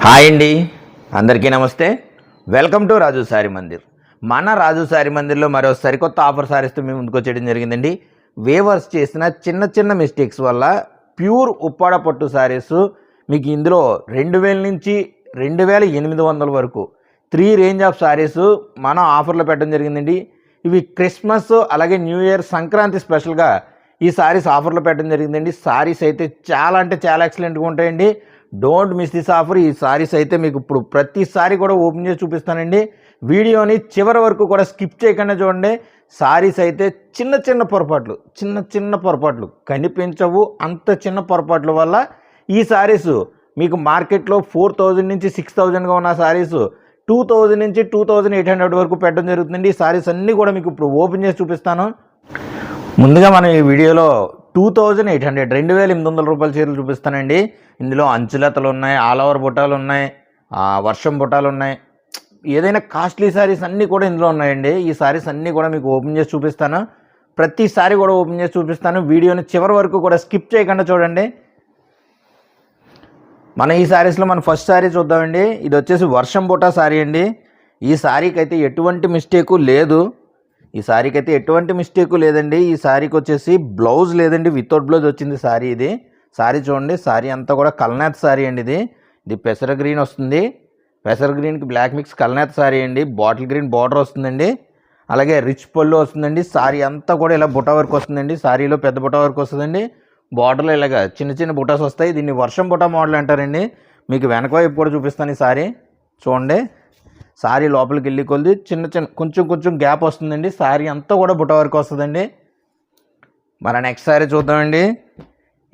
Hi అండి, అందరికీ నమస్తే. వెల్కమ్ టు రాజు శారీ మందిర్. మన రాజు శారీ మందిర్లో మరో సరికొత్త ఆఫర్ సారీస్తో మేము ముందుకు వచ్చేయడం జరిగిందండి. వేవర్స్ చేసిన చిన్న చిన్న మిస్టేక్స్ వల్ల ప్యూర్ ఉప్పాడ పట్టు శారీస్ మీకు ఇందులో 2000 నుంచి 2800 వరకు 3 రేంజ్ ఆఫ్ శారీస్ మనం ఆఫర్లో పెట్టడం జరిగిందండి. ఇవి క్రిస్మస్ అలాగే న్యూ ఇయర్ సంక్రాంతి స్పెషల్గా ఈ శారీస్ ఆఫర్లో పెట్టడం జరిగిందండి. శారీస్ అయితే చాలా అంటే చాలా ఎక్సలెంట్గా ఉంటాయండి. Don't miss this offer. ఈ సారీస్ అయితే మీకు ఇప్పుడు ప్రతిసారి కూడా ఓపెన్ చేసి చూపిస్తానండి. వీడియోని చివరి వరకు కూడా స్కిప్ చేయకుండా చూడండి. సారీస్ అయితే చిన్న పొరపాట్లు కనిపించవు. అంత చిన్న పొరపాట్ల వల్ల ఈ సారీస్ మీకు మార్కెట్లో 4000 నుంచి 6000గా ఉన్న సారీస్ 2000 నుంచి 2800 వరకు పెట్టడం జరుగుతుందండి. ఈ సారీస్ అన్నీ కూడా మీకు ఇప్పుడు ఓపెన్ చేసి చూపిస్తాను. ముందుగా మనం ఈ వీడియోలో 2800 రూపాయల చీరలు చూపిస్తానండి. ఇందులో అంచులతలు ఉన్నాయి, ఆల్ ఓవర్ బుట్టాలు ఉన్నాయి, వర్షం బుట్టాలు ఉన్నాయి. ఏదైనా కాస్ట్లీ శారీస్ అన్నీ కూడా ఇందులో ఉన్నాయండి. ఈ శారీస్ అన్నీ కూడా మీకు ఓపెన్ చేసి చూపిస్తాను. ప్రతిసారి కూడా ఓపెన్ చేసి చూపిస్తాను. వీడియోని చివరి వరకు కూడా స్కిప్ చేయకుండా చూడండి. మన ఈ శారీస్లో మన ఫస్ట్ శారీ చూద్దామండి. ఇది వచ్చేసి వర్షం బుట్టా శారీ అండి. ఈ శారీకి అయితే ఎటువంటి మిస్టేకు లేదు. ఈ శారీకి లేదండి. ఈ శారీకి వచ్చేసి బ్లౌజ్ లేదండి, వితౌట్ బ్లౌజ్ వచ్చింది శారీ. ఇది శారీ చూడండి. శారీ అంతా కూడా కల్నేత శారీ అండి. ఇది పెసర గ్రీన్ వస్తుంది. పెసర గ్రీన్కి బ్లాక్ మిక్స్ కల్నేత శారీ అండి. బాటిల్ గ్రీన్ బార్డర్ వస్తుందండి. అలాగే రిచ్ పళ్ళు వస్తుందండి. శారీ అంతా కూడా ఇలా బుట్ట వర్క్ వస్తుందండి. శారీలో పెద్ద బుట్ట వర్క్ వస్తుందండి. బార్డర్లో ఇలాగ చిన్న బుటాస్ వస్తాయి. దీన్ని వర్షం బుట్ట మోడల్ అంటారండి. మీకు వెనక వైపు కూడా చూపిస్తాను. ఈ శారీ చూడండి. శారీ లోపలికి వెళ్ళి కొద్ది కొంచెం గ్యాప్ వస్తుందండి. శారీ అంతా కూడా బుట్ట వరకు వస్తుందండి. మన నెక్స్ట్ శారీ చూద్దామండి.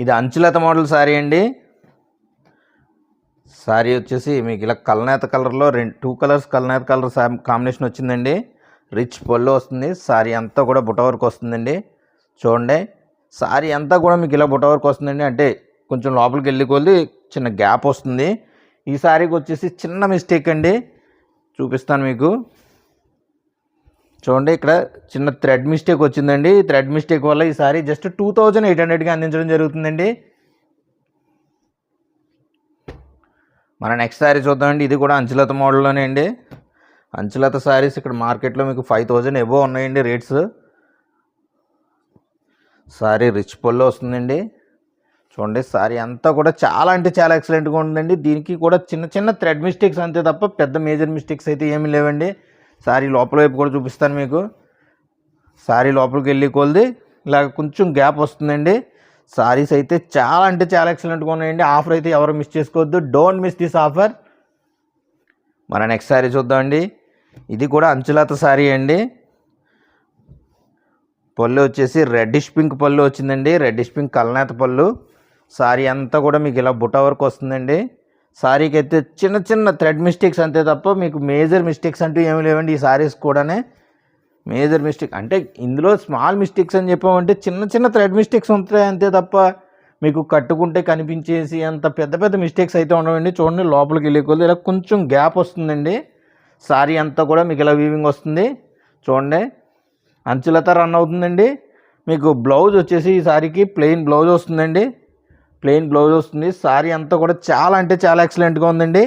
ఇది అంచులత మోడల్ శారీ అండి. శారీ వచ్చేసి మీకు ఇలా కల్నేత కలర్లో 2 కలర్స్ కల్నేత కలర్ కాంబినేషన్ వచ్చిందండి. రిచ్ పళ్ళు వస్తుంది. శారీ అంతా కూడా బుట్ట వరకు వస్తుందండి. చూడండి. శారీ అంతా కూడా మీకు ఇలా బుట్ట వరకు వస్తుందండి. అంటే కొంచెం లోపలికి వెళ్ళి కొద్ది చిన్న గ్యాప్ వస్తుంది. ఈ శారీకి వచ్చేసి చిన్న మిస్టేక్ అండి, చూపిస్తాను మీకు. చూడండి, ఇక్కడ చిన్న థ్రెడ్ మిస్టేక్ వచ్చిందండి. ఈ థ్రెడ్ మిస్టేక్ వల్ల ఈ సారీ జస్ట్ 2800కి అందించడం జరుగుతుందండి. మన నెక్స్ట్ శారీ చూద్దామండి. ఇది కూడా అంచులత మోడల్లోనే అండి. అంచులత శారీస్ ఇక్కడ మార్కెట్లో మీకు 5000 ఎబో ఉన్నాయండి రేట్స్. శారీ రిచ్ పళ్ళు వస్తుందండి. చూడండి, శారీ అంతా కూడా చాలా అంటే చాలా ఎక్సలెంట్గా ఉంటుందండి. దీనికి కూడా చిన్న థ్రెడ్ మిస్టేక్స్ అంతే తప్ప పెద్ద మేజర్ మిస్టేక్స్ అయితే ఏమీ లేవండి. శారీ లోపల వైపు కూడా చూపిస్తాను మీకు. శారీ లోపలికి వెళ్ళి కొలిది ఇలా కొంచెం గ్యాప్ వస్తుందండి. శారీస్ అయితే చాలా అంటే చాలా ఎక్సలెంట్గా ఉన్నాయండి. ఆఫర్ అయితే ఎవరు మిస్ చేసుకోవద్దు. Don't miss this offer. మన నెక్స్ట్ శారీ చూద్దామండి. ఇది కూడా అంచులత శారీ అండి. పళ్ళు వచ్చేసి రెడ్డిష్ పింక్ పళ్ళు వచ్చిందండి. రెడ్డిష్ పింక్ కల్నేత పళ్ళు. శారీ అంతా కూడా మీకు ఇలా బుట్ట వరకు వస్తుందండి. శారీకి అయితే చిన్న థ్రెడ్ మిస్టేక్స్ అంతే తప్ప మీకు మేజర్ మిస్టేక్స్ అంటూ ఏమి లేవండి. ఈ శారీస్ కూడానే మేజర్ మిస్టేక్ అంటే ఇందులో స్మాల్ మిస్టేక్స్ అని చెప్పామంటే చిన్న థ్రెడ్ మిస్టేక్స్ ఉంటాయి అంతే తప్ప మీకు కట్టుకుంటే కనిపించేసి అంత పెద్ద మిస్టేక్స్ అయితే ఉండవండి. చూడండి, లోపలికి వెళ్ళి ఇలా కొంచెం గ్యాప్ వస్తుందండి. శారీ అంతా కూడా మీకు ఇలా వీవింగ్ వస్తుంది. చూడండి, అంచులతో రన్ అవుతుందండి. మీకు బ్లౌజ్ వచ్చేసి ఈ శారీకి ప్లెయిన్ బ్లౌజ్ వస్తుందండి. ప్లెయిన్ బ్లౌజ్ వస్తుంది. శారీ అంతా కూడా చాలా అంటే చాలా ఎక్సలెంట్గా ఉందండి.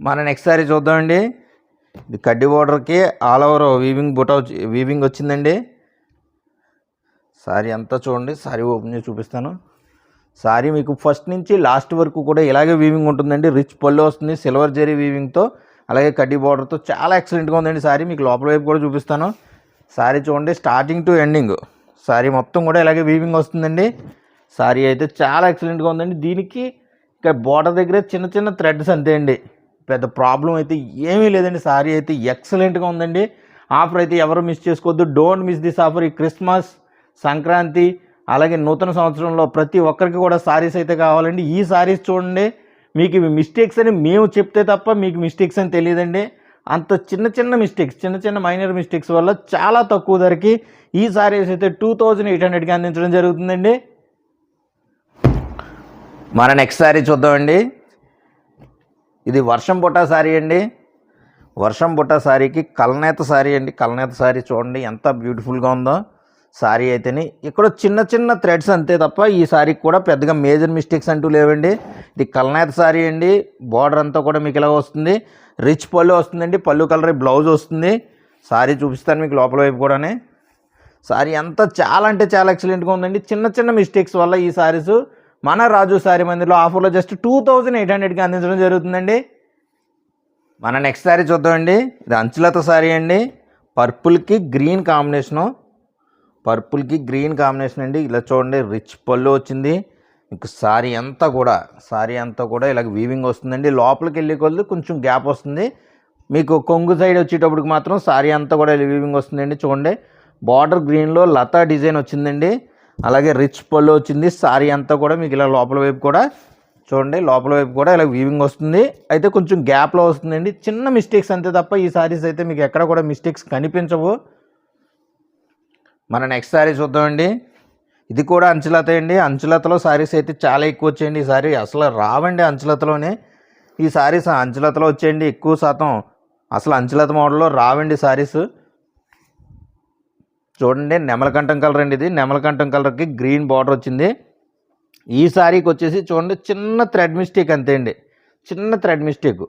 మన నెక్స్ట్ శారీ చూద్దామండి. ఇది కడ్డీ బోర్డర్కి ఆల్ ఓవర్ వీవింగ్ వచ్చిందండి. శారీ అంతా చూడండి. శారీ ఓపెన్ చేసి చూపిస్తాను. శారీ మీకు ఫస్ట్ నుంచి లాస్ట్ వరకు కూడా ఇలాగే వీవింగ్ ఉంటుందండి. రిచ్ పళ్ళు వస్తుంది సిల్వర్ జరీ వీవింగ్తో, అలాగే కడ్డీ బోర్డర్తో చాలా ఎక్సలెంట్గా ఉందండి. శారీ మీకు లోపల వైపు కూడా చూపిస్తాను. శారీ చూడండి, స్టార్టింగ్ టు ఎండింగ్ శారీ మొత్తం కూడా ఇలాగే వీవింగ్ వస్తుందండి. శారీ అయితే చాలా ఎక్సలెంట్గా ఉందండి. దీనికి ఇక్కడ బోర్డర్ దగ్గర చిన్న థ్రెడ్స్ అంతే అండి, పెద్ద ప్రాబ్లం అయితే ఏమీ లేదండి. శారీ అయితే ఎక్సలెంట్గా ఉందండి. ఆఫర్ అయితే ఎవరు మిస్ చేసుకోవద్దు. Don't miss this offer. ఈ క్రిస్మస్, సంక్రాంతి అలాగే నూతన సంవత్సరంలో ప్రతి ఒక్కరికి కూడా శారీస్ అయితే కావాలండి. ఈ శారీస్ చూడండి, మీకు ఇవి మిస్టేక్స్ అని మేము చెప్తే తప్ప మీకు మిస్టేక్స్ అని తెలియదండి. అంత చిన్న మిస్టేక్స్, చిన్న మైనర్ మిస్టేక్స్ వల్ల చాలా తక్కువ ధరకి ఈ శారీస్ అయితే 2800కి అందించడం జరుగుతుందండి. మన నెక్స్ట్ శారీ చూద్దామండి. ఇది వర్షం బుట్ట శారీ అండి. వర్షం బుట్ట శారీకి కల్నేత శారీ అండి. కల్నేత శారీ చూడండి ఎంత బ్యూటిఫుల్గా ఉందో. సారీ అయితేనే ఇక్కడ చిన్న చిన్న థ్రెడ్స్ అంతే తప్ప ఈ సారీకి కూడా పెద్దగా మేజర్ మిస్టేక్స్ అంటూ లేవండి. ఇది కల్నేత సారీ అండి. బార్డర్ అంతా కూడా మీకు ఇలా వస్తుంది. రిచ్ పళ్ళు వస్తుందండి. పళ్ళు కలర్ బ్లౌజ్ వస్తుంది. సారీ చూపిస్తాను మీకు లోపల వైపు కూడానే. సారీ అంతా చాలా అంటే చాలా ఎక్సలెంట్గా ఉందండి. చిన్న చిన్న మిస్టేక్స్ వల్ల ఈ సారీస్ మన రాజు సారీ మందిర్లో ఆఫర్లో జస్ట్ 2800కి అందించడం జరుగుతుందండి. మన నెక్స్ట్ సారీ చూద్దామండి. ఇది అంచులత సారీ అండి. పర్పుల్కి గ్రీన్ కాంబినేషను. పర్పుల్కి గ్రీన్ కాంబినేషన్ అండి. ఇలా చూడండి రిచ్ పళ్ళు వచ్చింది. మీకు సారీ అంతా కూడా ఇలాగ వీవింగ్ వస్తుందండి. లోపలికి వెళ్ళే కొద్ది కొంచెం గ్యాప్ వస్తుంది. మీకు కొంగు సైడ్ వచ్చేటప్పటికి మాత్రం సారీ అంతా కూడా వీవింగ్ వస్తుందండి. చూడండి బార్డర్ గ్రీన్లో లతా డిజైన్ వచ్చిందండి. అలాగే రిచ్ పళ్ళు వచ్చింది. సారీ అంతా కూడా మీకు ఇలా లోపల వైపు కూడా చూడండి, లోపల వైపు కూడా ఇలా వీవింగ్ వస్తుంది. అయితే కొంచెం గ్యాప్లో వస్తుందండి. చిన్న మిస్టేక్స్ అంతే తప్ప ఈ సారీస్ అయితే మీకు ఎక్కడ కూడా మిస్టేక్స్ కనిపించవు. మన నెక్స్ట్ సారీ చూద్దామండి. ఇది కూడా అంచులత అండి. అంచులతలో సారీస్ అయితే చాలా ఎక్కువ వచ్చాయండి. ఈ సారీ అసలు రావండి అంచులతలోనే. ఈ సారీస్ అంచులతలో వచ్చేయండి ఎక్కువ శాతం. అసలు అంచులత మోడల్లో రావండి సారీస్. చూడండి నెమలకంఠం కలర్ అండి. ఇది నెమలకంఠం కలర్కి గ్రీన్ బార్డర్ వచ్చింది. ఈ సారీకి వచ్చేసి చూడండి చిన్న థ్రెడ్ మిస్టేక్ అంతే అండి. చిన్న థ్రెడ్ మిస్టేక్.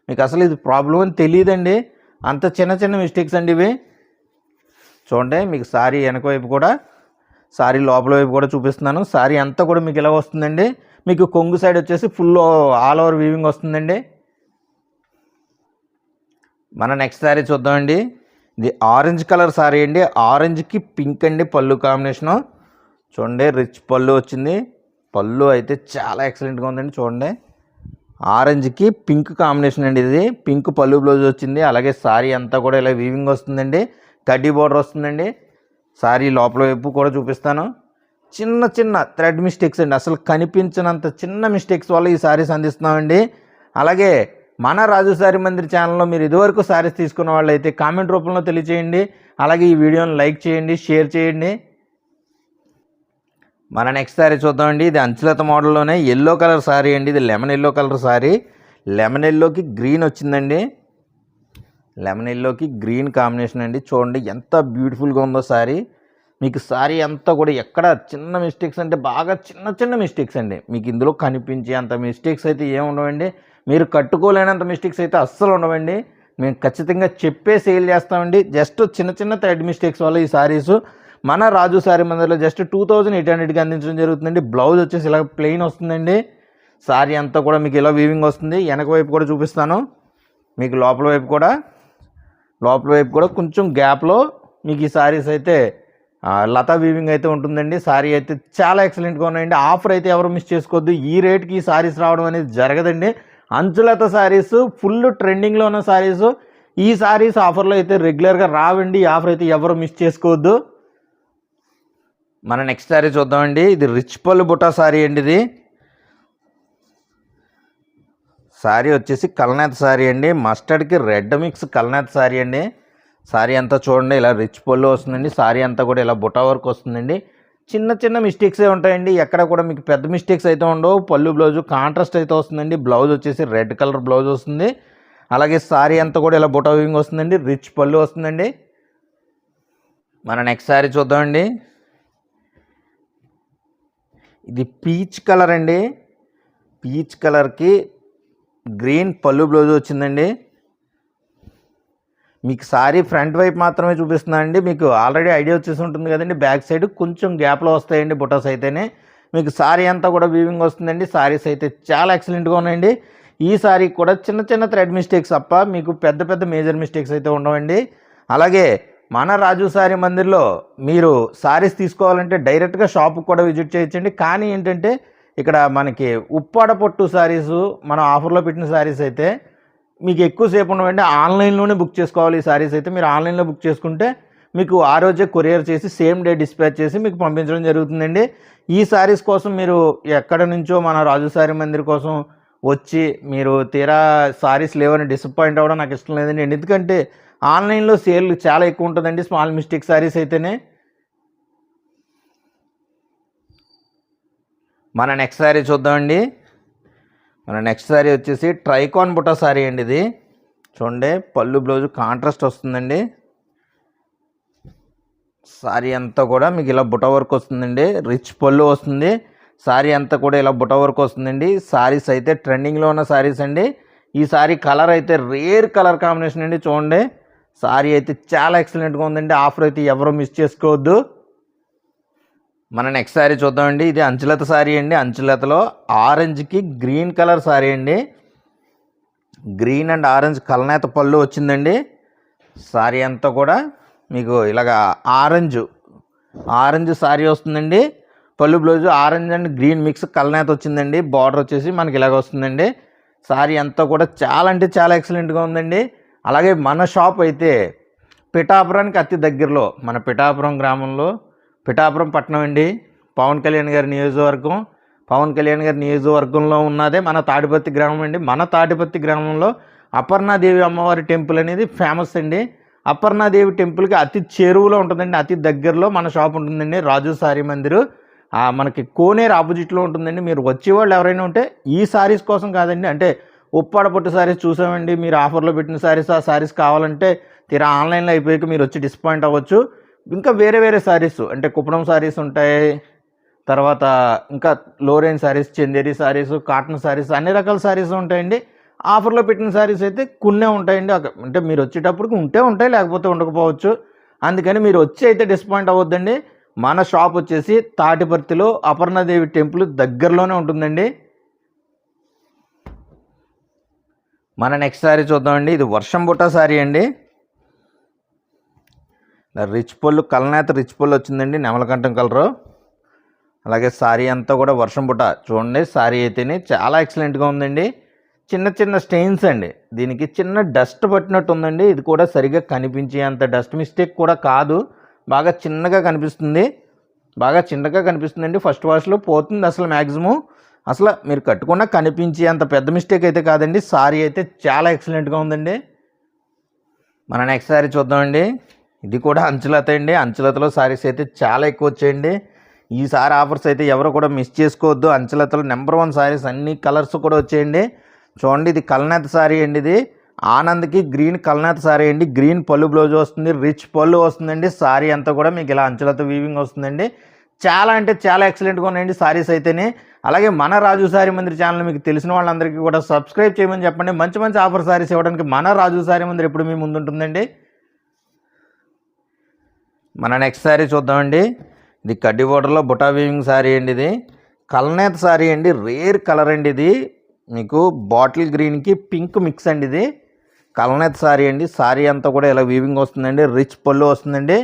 మీకు అసలు ఇది ప్రాబ్లం అని తెలియదండి. అంత చిన్న చిన్న మిస్టేక్స్ అండి ఇవి. చూడండి మీకు సారీ వెనక వైపు కూడా, సారీ లోపల వైపు కూడా చూపిస్తున్నాను. సారీ అంతా కూడా మీకు ఇలా వస్తుందండి. మీకు కొంగు సైడ్ వచ్చేసి ఫుల్ ఆల్ ఓవర్ వీవింగ్ వస్తుందండి. మన నెక్స్ట్ సారీ చూద్దామండి. ఇది ఆరెంజ్ కలర్ సారీ అండి. ఆరెంజ్కి పింక్ అండి పళ్ళు కాంబినేషను. చూడండి రిచ్ పళ్ళు వచ్చింది. పళ్ళు అయితే చాలా ఎక్సలెంట్గా ఉందండి. చూడండి ఆరెంజ్కి పింక్ కాంబినేషన్ అండి. ఇది పింక్ పళ్ళు బ్లౌజ్ వచ్చింది. అలాగే సారీ అంతా కూడా ఇలా వీవింగ్ వస్తుందండి. కడ్డీ బార్డర్ వస్తుందండి. సారీ లోపల వైపు కూడా చూపిస్తాను. చిన్న చిన్న థ్రెడ్ మిస్టేక్స్ అండి. అసలు కనిపించినంత చిన్న మిస్టేక్స్ వల్ల ఈ సారీస్ అందిస్తున్నామండి. అలాగే మన రాజు సారీ మందిర్ ఛానల్లో మీరు ఇదివరకు సారీస్ తీసుకున్న వాళ్ళు అయితే కామెంట్ రూపంలో తెలియచేయండి. అలాగే ఈ వీడియోని లైక్ చేయండి, షేర్ చేయండి. మన నెక్స్ట్ సారీ చూద్దామండి. ఇది అంచులత మోడల్లోనే ఎల్లో కలర్ సారీ అండి. ఇది lemon yellow colour sorry. Lemon ఎల్లోకి గ్రీన్ వచ్చిందండి. లెమన్ ఎల్లోకి గ్రీన్ కాంబినేషన్ అండి. చూడండి ఎంత బ్యూటిఫుల్గా ఉందో సారీ. మీకు సారీ అంతా కూడా ఎక్కడ చిన్న మిస్టేక్స్ అంటే బాగా చిన్న చిన్న మిస్టేక్స్ అండి. మీకు ఇందులో కనిపించే అంత మిస్టేక్స్ అయితే ఏమి ఉండవండి. మీరు కట్టుకోలేనంత మిస్టేక్స్ అయితే అస్సలు ఉండవండి. మేము ఖచ్చితంగా చెప్పే సేల్ చేస్తామండి. జస్ట్ చిన్న చిన్న థ్రెడ్ మిస్టేక్స్ వల్ల ఈ సారీస్ మన రాజు సారీ మందిర్లో జస్ట్ 2800కి అందించడం జరుగుతుందండి. బ్లౌజ్ వచ్చేసి ఇలా ప్లెయిన్ వస్తుందండి. సారీ అంతా కూడా మీకు ఇలా వీవింగ్ వస్తుంది. వెనక వైపు కూడా చూపిస్తాను. మీకు లోపల వైపు కూడా కొంచెం గ్యాప్లో మీకు ఈ సారీస్ అయితే లతా వీవింగ్ అయితే ఉంటుందండి. సారీ అయితే చాలా ఎక్సలెంట్గా ఉన్నాయండి. ఆఫర్ అయితే ఎవరు మిస్ చేసుకోవద్దు. ఈ రేట్కి ఈ సారీస్ రావడం అనేది జరగదండి. అంచులత సారీస్ ఫుల్ ట్రెండింగ్లో ఉన్న సారీస్. ఈ సారీస్ ఆఫర్లో అయితే రెగ్యులర్గా రావండి. ఈ ఆఫర్ అయితే ఎవరు మిస్ చేసుకోవద్దు. మన నెక్స్ట్ సారీ చూద్దామండి. ఇది రిచ్ పళ్ళు బుటా సారీ అండి. ఇది సారీ వచ్చేసి కల్నేత సారీ అండి. మస్టర్డ్కి రెడ్ మిక్స్ కల్నేత సారీ అండి. సారీ అంతా చూడండి ఇలా రిచ్ పళ్ళు వస్తుందండి. సారీ అంతా కూడా ఇలా బుటా వర్క్ వస్తుందండి. చిన్న చిన్న మిస్టేక్సే ఉంటాయండి. ఎక్కడ కూడా మీకు పెద్ద మిస్టేక్స్ అయితే ఉండవు. పళ్ళు బ్లౌజు కాంట్రాస్ట్ అయితే వస్తుందండి. బ్లౌజ్ వచ్చేసి రెడ్ కలర్ బ్లౌజ్ వస్తుంది. అలాగే సారీ అంతా కూడా ఇలా బుటా వీవింగ్ వస్తుందండి. రిచ్ పళ్ళు వస్తుందండి. మన నెక్స్ట్ సారీ చూద్దామండి. ఇది పీచ్ కలర్ అండి. పీచ్ కలర్కి గ్రీన్ పళ్ళు బ్లౌజ్ వచ్చిందండి. మీకు సారీ ఫ్రంట్ వైపు మాత్రమే చూపిస్తున్నానండి. మీకు ఆల్రెడీ ఐడియా వచ్చేసి ఉంటుంది కదండి. బ్యాక్ సైడ్ కొంచెం గ్యాప్లో వస్తాయండి బుటాస్ అయితేనే. మీకు సారీ అంతా కూడా వీవింగ్ వస్తుందండి. సారీస్ అయితే చాలా ఎక్సలెంట్గా ఉన్నాయండి. ఈ సారీ కూడా చిన్న చిన్న థ్రెడ్ మిస్టేక్స్ తప్ప మీకు పెద్ద పెద్ద మేజర్ మిస్టేక్స్ అయితే ఉండవండి. అలాగే మన రాజు సారీ మందిర్లో మీరు సారీస్ తీసుకోవాలంటే డైరెక్ట్గా షాప్కి కూడా విజిట్ చేయొచ్చండి. కానీ ఏంటంటే ఇక్కడ మనకి ఉప్పాడ పొట్టు సారీసు మనం ఆఫర్లో పెట్టిన సారీస్ అయితే మీకు ఎక్కువసేపు ఉండవండి. ఆన్లైన్లోనే బుక్ చేసుకోవాలి. ఈ సారీస్ అయితే మీరు ఆన్లైన్లో బుక్ చేసుకుంటే మీకు ఆ రోజే కొరియర్ చేసి సేమ్ డే డిస్పాచ్ చేసి మీకు పంపించడం జరుగుతుందండి. ఈ సారీస్ కోసం మీరు ఎక్కడ నుంచో మన రాజు సారీ మందిర్ కోసం వచ్చి మీరు తీరా సారీస్ లేవని డిసప్పాయింట్ అవ్వడం నాకు ఇష్టం లేదండి. ఎందుకంటే ఆన్లైన్లో సేల్ చాలా ఎక్కువ ఉంటుందండి స్మాల్ మిస్టేక్ సారీస్ అయితేనే. మన నెక్స్ట్ సారీ చూద్దామండి. మన నెక్స్ట్ సారీ వచ్చేసి ట్రైకాన్ బుటా సారీ అండి. ఇది చూడండి పళ్ళు బ్లౌజ్ కాంట్రాస్ట్ వస్తుందండి. సారీ అంతా కూడా మీకు ఇలా బుట్ట వర్క్ వస్తుందండి, రిచ్ పళ్ళు వస్తుంది. సారీ అంతా కూడా ఇలా బుట్ట వర్క్ వస్తుందండి. సారీస్ అయితే ట్రెండింగ్లో ఉన్న సారీస్ అండి. ఈ సారీ కలర్ అయితే రేర్ కలర్ కాంబినేషన్ అండి. చూడండి, సారీ అయితే చాలా ఎక్సలెంట్గా ఉందండి. ఆఫర్ అయితే ఎవరు మిస్ చేసుకోవద్దు. మన నెక్స్ట్ సారీ చూద్దామండి. ఇది అంచులత సారీ అండి. అంచులతలో ఆరెంజ్కి గ్రీన్ కలర్ సారీ అండి. గ్రీన్ అండ్ ఆరెంజ్ కలనేత పళ్ళు వచ్చిందండి. సారీ అంతా కూడా మీకు ఇలాగా ఆరెంజ్ సారీ వస్తుందండి. పళ్ళు blouse orange and green mix కలనేత వచ్చిందండి. బార్డర్ వచ్చేసి మనకి ఇలాగ వస్తుందండి. సారీ అంతా కూడా చాలా అంటే చాలా ఎక్సలెంట్గా ఉందండి. అలాగే మన షాప్ అయితే పిఠాపురానికి అతి దగ్గరలో, మన పిఠాపురం గ్రామంలో, పిఠాపురం పట్టణం అండి, పవన్ కళ్యాణ్ గారి నియోజకవర్గంలో ఉన్నదే మన తాడిపత్రి గ్రామం అండి. మన తాడిపత్రి గ్రామంలో అపర్ణాదేవి అమ్మవారి టెంపుల్ అనేది ఫేమస్ అండి. అపర్ణాదేవి టెంపుల్కి అతి చేరువలో ఉంటుందండి, అతి దగ్గరలో మన షాప్ ఉంటుందండి. రాజు సారీ మందిరు మనకి కోనేరు ఆపోజిట్లో ఉంటుందండి. మీరు వచ్చేవాళ్ళు ఎవరైనా ఉంటే ఈ సారీస్ కోసం కాదండి, అంటే ఉప్పాడ పట్టు సారీస్ చూసామండి, మీరు ఆఫర్లో పెట్టిన సారీస్, ఆ సారీస్ కావాలంటే తీరా ఆన్లైన్లో అయిపోయాక మీరు వచ్చి డిసప్పాయింట్ అవ్వచ్చు. ఇంకా వేరే సారీస్ అంటే కుప్పడం సారీస్ ఉంటాయి, తర్వాత ఇంకా లో రేంజ్ సారీస్, చందేరి సారీస్, కాటన్ సారీస్, అన్ని రకాల సారీస్ ఉంటాయండి. ఆఫర్లో పెట్టిన సారీస్ అయితే కొన్నే ఉంటాయండి. అంటే మీరు వచ్చేటప్పటికి ఉంటాయి, లేకపోతే ఉండకపోవచ్చు. అందుకని మీరు వచ్చి అయితే డిసప్పాయింట్ అవ్వద్దండి. మన షాప్ వచ్చేసి తాటిపర్తిలో అపర్ణాదేవి టెంపుల్ దగ్గరలోనే ఉంటుందండి. మన నెక్స్ట్ సారీ చూద్దామండి. ఇది వర్షం బుట్ట సారీ అండి. రిచ్ పళ్ళు, కలనేత రిచ్ పళ్ళు వచ్చిందండి, నెమలకంఠం కలరు. అలాగే సారీ అంతా కూడా వర్షం బుట్ట. చూడండి, సారీ అయితేనే చాలా ఎక్సలెంట్గా ఉందండి. చిన్న స్టెయిన్స్ అండి, దీనికి చిన్న డస్ట్ పట్టినట్టు ఉందండి. ఇది కూడా సరిగ్గా కనిపించే అంత డస్ట్ మిస్టేక్ కూడా కాదు, బాగా చిన్నగా కనిపిస్తుందండి. ఫస్ట్ వాష్లో పోతుంది అసలు మ్యాక్సిమం. అసలు మీరు కట్టుకున్నా కనిపించే అంత పెద్ద మిస్టేక్ అయితే కాదండి. సారీ అయితే చాలా ఎక్సలెంట్గా ఉందండి. మన నెక్స్ట్ సారీ చూద్దామండి. ఇది కూడా అంచులత అండి. అంచులతలో సారీస్ అయితే చాలా ఎక్కువ వచ్చాయండి. ఈసారి ఆఫర్స్ అయితే ఎవరు కూడా మిస్ చేసుకోవద్దు. అంచులతలో నెంబర్ 1 సారీస్, అన్ని కలర్స్ కూడా వచ్చాయండి. చూడండి, ఇది కలనేత సారీ అండి. ఇది ఆనంద్కి గ్రీన్ కలనేత సారీ అండి. గ్రీన్ పళ్ళు బ్లౌజ్ వస్తుంది, రిచ్ పళ్ళు వస్తుందండి. సారీ అంతా కూడా మీకు ఇలా అంచులతో వీవింగ్ వస్తుందండి. చాలా అంటే చాలా ఎక్సలెంట్గా ఉన్నాయండి సారీస్ అయితేనే. అలాగే మన రాజు సారీ మందిర్ ఛానల్ మీకు తెలిసిన వాళ్ళందరికీ కూడా సబ్స్క్రైబ్ చేయమని చెప్పండి. మంచి ఆఫర్ సారీస్ ఇవ్వడానికి మన రాజు సారీ మందిర్ ఎప్పుడు మీ ముందు ఉంటుందండి. మన నెక్స్ట్ సారీ చూద్దామండి. ఇది కడ్డీ బోర్డర్లో బుటా వీవింగ్ సారీ అండి. ఇది కలనేత సారీ అండి, రేర్ కలర్ అండి. ఇది మీకు బాటిల్ గ్రీన్కి పింక్ మిక్స్ అండి. ఇది కలనేత సారీ అండి. సారీ అంతా కూడా ఇలా వీవింగ్ వస్తుందండి, రిచ్ పళ్ళు వస్తుందండి.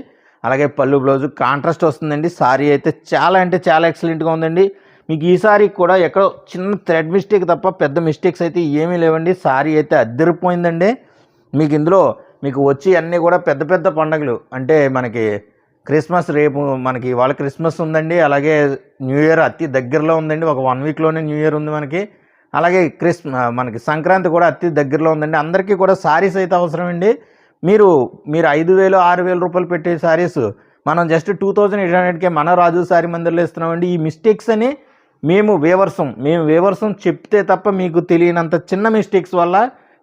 అలాగే పళ్ళు బ్లౌజు కాంట్రాస్ట్ వస్తుందండి. సారీ అయితే చాలా అంటే చాలా ఎక్సలెంట్గా ఉందండి. మీకు ఈ సారీ కూడా ఎక్కడో చిన్న థ్రెడ్ మిస్టేక్ తప్ప పెద్ద మిస్టేక్స్ అయితే ఏమీ లేవండి. సారీ అయితే అద్దరిపోయిందండి. మీకు ఇందులో మీకు వచ్చి అన్నీ కూడా పెద్ద పండుగలు, అంటే మనకి క్రిస్మస్, రేపు మనకి ఇవాళ క్రిస్మస్ ఉందండి. అలాగే న్యూ ఇయర్ అతి దగ్గరలో ఉందండి, ఒక 1 వీక్లోనే న్యూ ఇయర్ ఉంది మనకి. అలాగే మనకి సంక్రాంతి కూడా అతి దగ్గరలో ఉందండి. అందరికీ కూడా సారీస్ అయితే అవసరం అండి. మీరు 5,000 6,000 రూపాయలు పెట్టే సారీస్ మనం జస్ట్ 2,800కే మన రాజు సారీ మందిర్లో ఇస్తున్నామండి. ఈ మిస్టేక్స్ అని మేము వేవర్సం చెప్తే తప్ప మీకు తెలియనంత చిన్న మిస్టేక్స్ వల్ల,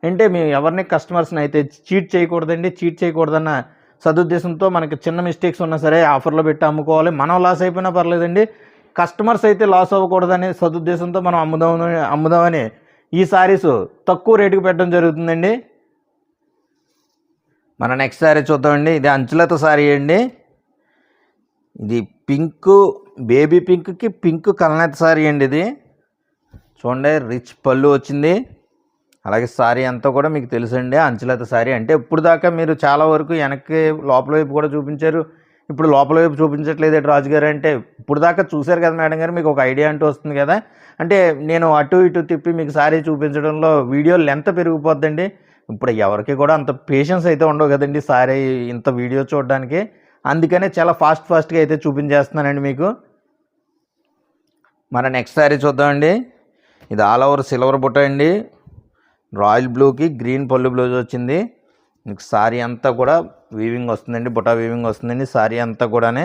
అంటే మేము ఎవరిని కస్టమర్స్ని అయితే చీట్ చేయకూడదన్న సదుద్దేశంతో మనకి చిన్న మిస్టేక్స్ ఉన్నా సరే ఆఫర్లో పెట్టి అమ్ముకోవాలి. మనం లాస్ అయిపోయినా పర్లేదండి, కస్టమర్స్ అయితే లాస్ అవ్వకూడదనే సదుద్దేశంతో మనం అమ్ముదామని ఈ సారీస్ తక్కువ రేటుకి పెట్టడం జరుగుతుందండి. మన నెక్స్ట్ సారీ చూద్దామండి. ఇది అంచులత సారీ అండి. ఇది బేబీ పింక్కి పింక్ కలనేత సారీ అండి. ఇది చూడండి, రిచ్ పళ్ళు వచ్చింది. అలాగే సారీ అంతా కూడా మీకు తెలుసండి, అంచులత సారీ అంటే ఇప్పుడు దాకా మీరు చాలా వరకు వెనక్కి లోపల వైపు కూడా చూపించారు, ఇప్పుడు లోపల వైపు చూపించట్లేదు రాజు గారు అంటే. ఇప్పుడు దాకా చూశారు కదా మేడం గారు, మీకు ఒక ఐడియా అంటూ వస్తుంది కదా. అంటే నేను అటు ఇటు తిప్పి మీకు సారీ చూపించడంలో వీడియో లెంత్ పెరిగిపోద్దండి. ఇప్పుడు ఎవరికి కూడా అంత పేషెన్స్ అయితే ఉండవు కదండి సారీ ఇంత వీడియో చూడడానికి. అందుకనే చాలా ఫాస్ట్గా అయితే చూపించేస్తున్నానండి మీకు. మన నెక్స్ట్ సారీ చూద్దామండి. ఇది ఆల్ ఓవర్ సిల్వర్ బుట్ట అండి. రాయల్ బ్లూకి గ్రీన్ పళ్ళు బ్లౌజ్ వచ్చింది. మీకు సారీ అంతా కూడా వీవింగ్ వస్తుందండి, బుటా వీవింగ్ వస్తుందండి. సారీ అంతా కూడానే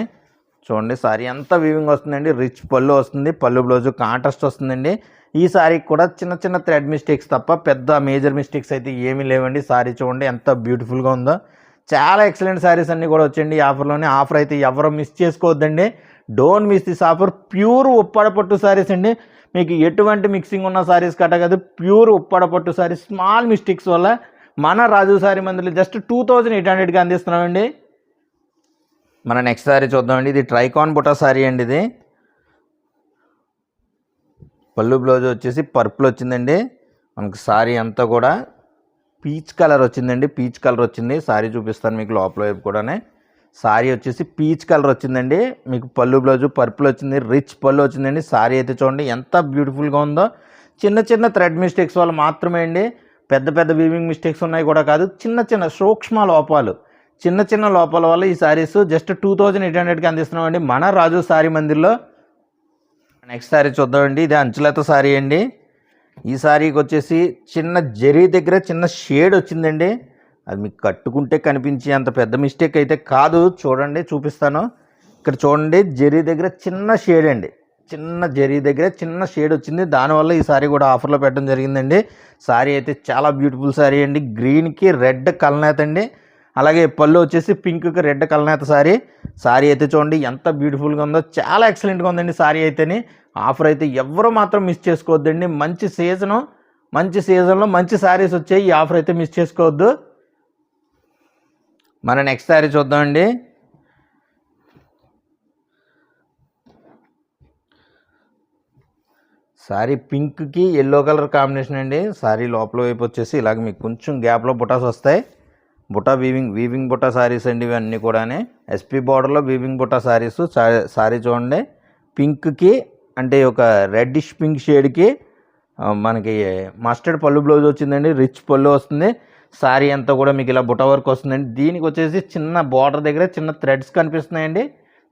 చూడండి, సారీ అంతా వీవింగ్ వస్తుందండి. రిచ్ పళ్ళు వస్తుంది, పళ్ళు బ్లౌజు కాంట్రాస్ట్ వస్తుందండి. ఈ సారీకి కూడా చిన్న థ్రెడ్ మిస్టేక్స్ తప్ప పెద్ద మేజర్ మిస్టేక్స్ అయితే ఏమీ లేవండి. సారీ చూడండి ఎంత బ్యూటిఫుల్గా ఉందో, చాలా ఎక్సలెంట్ శారీస్ అన్నీ కూడా వచ్చండి ఈ ఆఫర్లోనే. ఆఫర్ అయితే ఎవరు మిస్ చేసుకోవద్దండి. Don't miss this offer. Pure Uppada పట్టు శారీస్ అండి. మీకు ఎటువంటి మిక్సింగ్ ఉన్న శారీస్ కట్ట కాదు, ప్యూర్ ఉప్పాడ పట్టు శారీస్. స్మాల్ మిస్టేక్స్ వల్ల మన రాజు శారీ మందిలో జస్ట్ 2800కి అందిస్తున్నామండి. మన నెక్స్ట్ శారీ చూద్దామండి. ఇది ట్రైకాన్ బుటా శారీ అండి. ఇది పళ్ళు బ్లౌజ్ వచ్చేసి పర్పుల్ వచ్చిందండి. మనకు శారీ అంతా కూడా పీచ్ కలర్ వచ్చిందండి. పీచ్ కలర్ వచ్చింది. శారీ చూపిస్తాను మీకు లోపల వైపు కూడానే. శారీ వచ్చేసి పీచ్ కలర్ వచ్చిందండి. మీకు పళ్ళు బ్లౌజు పర్పుల్ వచ్చింది. రిచ్ పళ్ళు వచ్చిందండి. శారీ అయితే చూడండి ఎంత బ్యూటిఫుల్గా ఉందో. చిన్న చిన్న థ్రెడ్ మిస్టేక్స్ వల్ల మాత్రమే అండి, పెద్ద పెద్ద వీవింగ్ మిస్టేక్స్ ఉన్నాయి కూడా కాదు. చిన్న చిన్న సూక్ష్మ లోపాలు, చిన్న చిన్న లోపాల వల్ల ఈ శారీస్ జస్ట్ 2800కి అందిస్తున్నామండి మన రాజు శారీ మందిర్లో. నెక్స్ట్ శారీ చూద్దామండి. ఇది అంచులతో శారీ అండి. ఈ శారీకి వచ్చేసి చిన్న జరీ దగ్గర చిన్న షేడ్ వచ్చిందండి. అది మీకు కట్టుకుంటే కనిపించే అంత పెద్ద మిస్టేక్ అయితే కాదు. చూడండి, చూపిస్తాను. ఇక్కడ చూడండి, జరీ దగ్గర చిన్న షేడ్ అండి. చిన్న జరీ దగ్గర చిన్న షేడ్ వచ్చింది. దానివల్ల ఈ శారీ కూడా ఆఫర్లో పెట్టడం జరిగిందండి. శారీ అయితే చాలా బ్యూటిఫుల్ శారీ అండి. గ్రీన్కి రెడ్ కలనేత అండి. అలాగే పళ్ళు వచ్చేసి పింక్కి రెడ్ కలనేత శారీ. శారీ అయితే చూడండి ఎంత బ్యూటిఫుల్గా ఉందో. చాలా ఎక్సలెంట్గా ఉందండి శారీ అయితేని. ఆఫర్ అయితే ఎవరు మాత్రం మిస్ చేసుకోవద్దండి. మంచి సీజన్లో మంచి శారీస్ వచ్చాయి. ఈ ఆఫర్ అయితే మిస్ చేసుకోవద్దు. మన నెక్స్ట్ శారీ చూద్దామండి. శారీ పింక్కి ఎల్లో కలర్ కాంబినేషన్ అండి. శారీ లోపల వైపు వచ్చేసి ఇలాగ మీకు కొంచెం గ్యాప్లో బుటాస్ వస్తాయి. బుటా వీవింగ్ బుటా శారీస్ అండి ఇవన్నీ కూడానే. ఎస్పీ బార్డర్లో వీవింగ్ బుటా శారీస్. శారీ చూడండి, పింక్కి అంటే ఒక రెడ్డిష్ పింక్ షేడ్కి మనకి మస్టర్డ్ పళ్ళు బ్లౌజ్ వచ్చిందండి. రిచ్ పళ్ళు వస్తుంది. శారీ అంతా కూడా మీకు ఇలా బుటా వర్క్ వస్తుందండి. దీనికి వచ్చేసి చిన్న బార్డర్ దగ్గర చిన్న థ్రెడ్స్ కనిపిస్తున్నాయండి.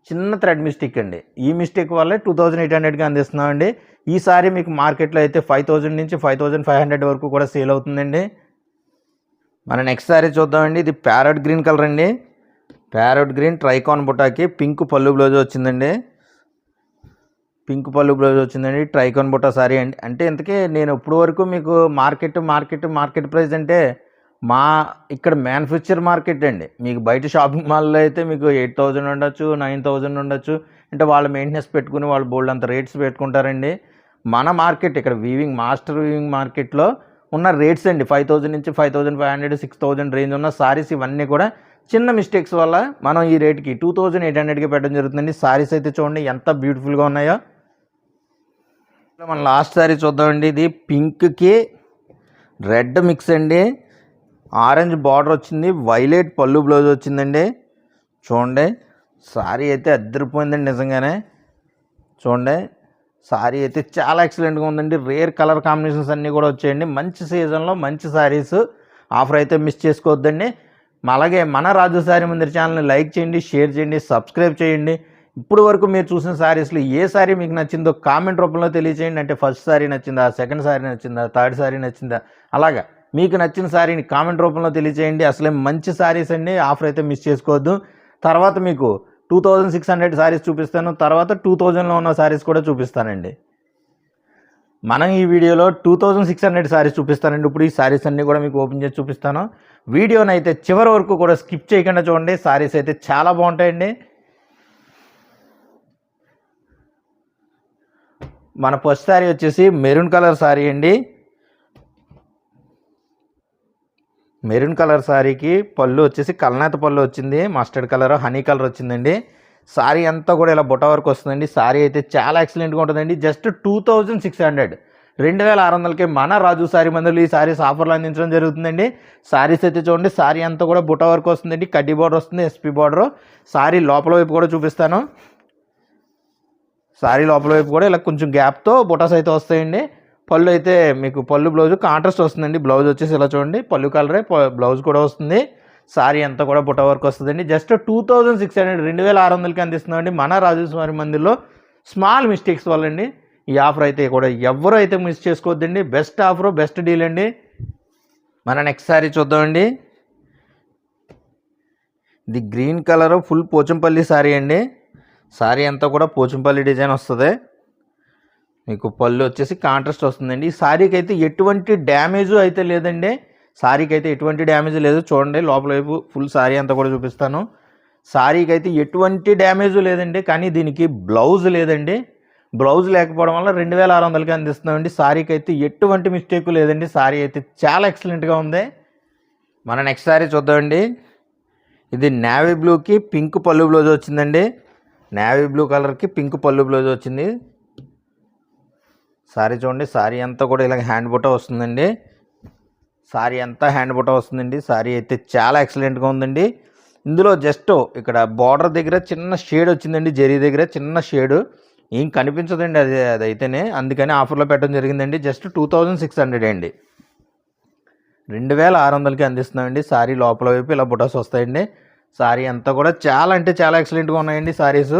చిన్న థ్రెడ్ మిస్టేక్ అండి. ఈ మిస్టేక్ వల్లే 2800కి అందిస్తున్నామండి. ఈ శారీ మీకు మార్కెట్లో అయితే 5000 నుంచి 5500 వరకు కూడా సేల్ అవుతుందండి. మన నెక్స్ట్ శారీ చూద్దామండి. ఇది ప్యారెట్ గ్రీన్ కలర్ అండి. ప్యారెట్ గ్రీన్ ట్రైకాన్ బుటాకి పింక్ పళ్ళు బ్లౌజ్ వచ్చిందండి. పింక్ పళ్ళు బ్లౌజ్ వచ్చిందండి. ట్రైకాన్ బుటా శారీ అండి. అంటే ఇంతకీ నేను ఇప్పుడు వరకు మీకు మార్కెట్ ప్రైస్ అంటే మా ఇక్కడ మ్యానుఫ్యాక్చర్ మార్కెట్ అండి. మీకు బయట షాపింగ్ మాల్లో అయితే మీకు 8000 ఉండొచ్చు, 9000 ఉండొచ్చు. అంటే వాళ్ళ మెయింటెనెన్స్ పెట్టుకుని వాళ్ళు బోల్డ్ అంత రేట్స్ పెట్టుకుంటారండి. మన మార్కెట్ ఇక్కడ మాస్టర్ వీవింగ్ మార్కెట్లో ఉన్న రేట్స్ అండి 5000 నుంచి 5500, 6000 రేంజ్ ఉన్న సారీస్. ఇవన్నీ కూడా చిన్న మిస్టేక్స్ వల్ల మనం ఈ రేట్కి 2800కి పెట్టడం జరుగుతుందండి. సారీస్ అయితే చూడండి ఎంత బ్యూటిఫుల్గా ఉన్నాయో. మన లాస్ట్ సారీ చూద్దామండి. ఇది పింక్కి రెడ్ మిక్స్ అండి. ఆరెంజ్ బార్డర్ వచ్చింది. వైలెట్ పళ్ళు బ్లౌజ్ వచ్చిందండి. చూడండి, సారీ అయితే అద్దరిపోయిందండి నిజంగానే. చూడండి, సారీ అయితే చాలా ఎక్సలెంట్గా ఉందండి. రేర్ కలర్ కాంబినేషన్స్ అన్నీ కూడా వచ్చాయండి. మంచి సీజన్లో మంచి సారీస్. ఆఫర్ అయితే మిస్ చేసుకోవద్దండి. అలాగే మన రాజు శారీ మందిర్ ఛానల్ని లైక్ చేయండి, షేర్ చేయండి, సబ్స్క్రైబ్ చేయండి. ఇప్పుడు వరకు మీరు చూసిన శారీస్లో ఏ శారీ మీకు నచ్చిందో కామెంట్ రూపంలో తెలియజేయండి. అంటే ఫస్ట్ శారీ నచ్చిందా, సెకండ్ శారీ నచ్చిందా, థర్డ్ శారీ నచ్చిందా, అలాగా మీకు నచ్చిన శారీని కామెంట్ రూపంలో తెలియజేయండి. అసలే మంచి శారీస్ అండి. ఆఫర్ అయితే మిస్ చేసుకోవద్దు. తర్వాత మీకు 2600 శారీస్ చూపిస్తాను. తర్వాత 2000లో ఉన్న శారీస్ కూడా చూపిస్తానండి. మనం ఈ వీడియోలో 2600 శారీస్ చూపిస్తానండి. ఇప్పుడు ఈ శారీస్ అన్నీ కూడా మీకు ఓపెన్ చేసి చూపిస్తాను. వీడియోని అయితే చివరి వరకు కూడా స్కిప్ చేయకుండా చూడండి. శారీస్ అయితే చాలా బాగుంటాయండి. మన ఫస్ట్ శారీ వచ్చేసి మెరూన్ కలర్ శారీ అండి. మెరూన్ కలర్ శారీకి పళ్ళు వచ్చేసి కల్నేత పళ్ళు వచ్చింది. మస్టర్డ్ కలర్, హనీ కలర్ వచ్చిందండి. శారీ అంతా కూడా ఇలా బుట్ట వరకు వస్తుందండి. శారీ అయితే చాలా ఎక్సలెంట్గా ఉంటుందండి. జస్ట్ 2600, 2600కే మన రాజు శారీ మందులు ఈ శారీస్ ఆఫర్లు అందించడం జరుగుతుందండి. శారీస్ అయితే చూడండి, శారీ అంతా కూడా బుట్ట వరకు వస్తుందండి. కడ్డీ బార్డర్ వస్తుంది, ఎస్పీ బార్డర్. శారీ లోపల వైపు కూడా చూపిస్తాను. శారీ లోపల వైపు కూడా ఇలా కొంచెం గ్యాప్తో బుటాస్ అయితే వస్తాయండి. పళ్ళు అయితే మీకు పళ్ళు బ్లౌజ్ కాంట్రాస్ట్ వస్తుందండి. బ్లౌజ్ వచ్చేసి ఇలా చూడండి, పళ్ళు కలరే బ్లౌజ్ కూడా వస్తుంది. శారీ అంతా కూడా బుట్ట వరకు వస్తుందండి. జస్ట్ 2600, 2600కి అందిస్తుందండి మన రాజు శారీ మందిర్లో. స్మాల్ మిస్టేక్స్ వల్ల అండి ఈ ఆఫర్ అయితే కూడా ఎవరు అయితే మిస్ చేసుకోవద్దండి. బెస్ట్ ఆఫర్, బెస్ట్ డీల్ అండి. మన నెక్స్ట్ శారీ చూద్దామండి. ఇది green colour full Pochampally sari అండి. శారీ అంతా కూడా పోచంపల్లి డిజైన్ వస్తుంది. మీకు పళ్ళు వచ్చేసి కాంట్రాస్ట్ వస్తుందండి. ఈ శారీకి అయితే ఎటువంటి డ్యామేజ్ అయితే లేదండి. సారీకి అయితే ఎటువంటి డ్యామేజ్ లేదు. చూడండి లోపల వైపు ఫుల్ సారీ అంతా కూడా చూపిస్తాను. సారీకి అయితే ఎటువంటి డ్యామేజ్ లేదండి. కానీ దీనికి బ్లౌజ్ లేదండి. బ్లౌజ్ లేకపోవడం వల్ల 2600కి అందిస్తున్నామండి. సారీకి అయితే ఎటువంటి మిస్టేక్ లేదండి. సారీ అయితే చాలా ఎక్సలెంట్గా ఉంది. మన నెక్స్ట్ సారీ చూద్దామండి. ఇది నేవీ బ్లూకి పింక్ పళ్ళు బ్లౌజ్ వచ్చిందండి. నేవీ బ్లూ కలర్కి పింక్ పళ్ళు బ్లౌజ్ వచ్చింది. సారీ చూడండి, సారీ అంతా కూడా ఇలా హ్యాండ్ బుట్ట వస్తుందండి. సారీ అంతా హ్యాండ్ బుట్ట వస్తుందండి. సారీ అయితే చాలా ఎక్సలెంట్గా ఉందండి. ఇందులో జస్ట్ ఇక్కడ బార్డర్ దగ్గర చిన్న షేడ్ వచ్చిందండి. జరీ దగ్గర చిన్న షేడు ఏం కనిపించదండి. అదైతేనే అందుకని ఆఫర్లో పెట్టడం జరిగిందండి. జస్ట్ 2600 అండి. 2600కి అందిస్తున్నామండి. సారీ లోపల వైపు ఇలా బుటాస్ వస్తాయండి. సారీ అంతా కూడా చాలా అంటే చాలా ఎక్సలెంట్గా ఉన్నాయండి. సారీస్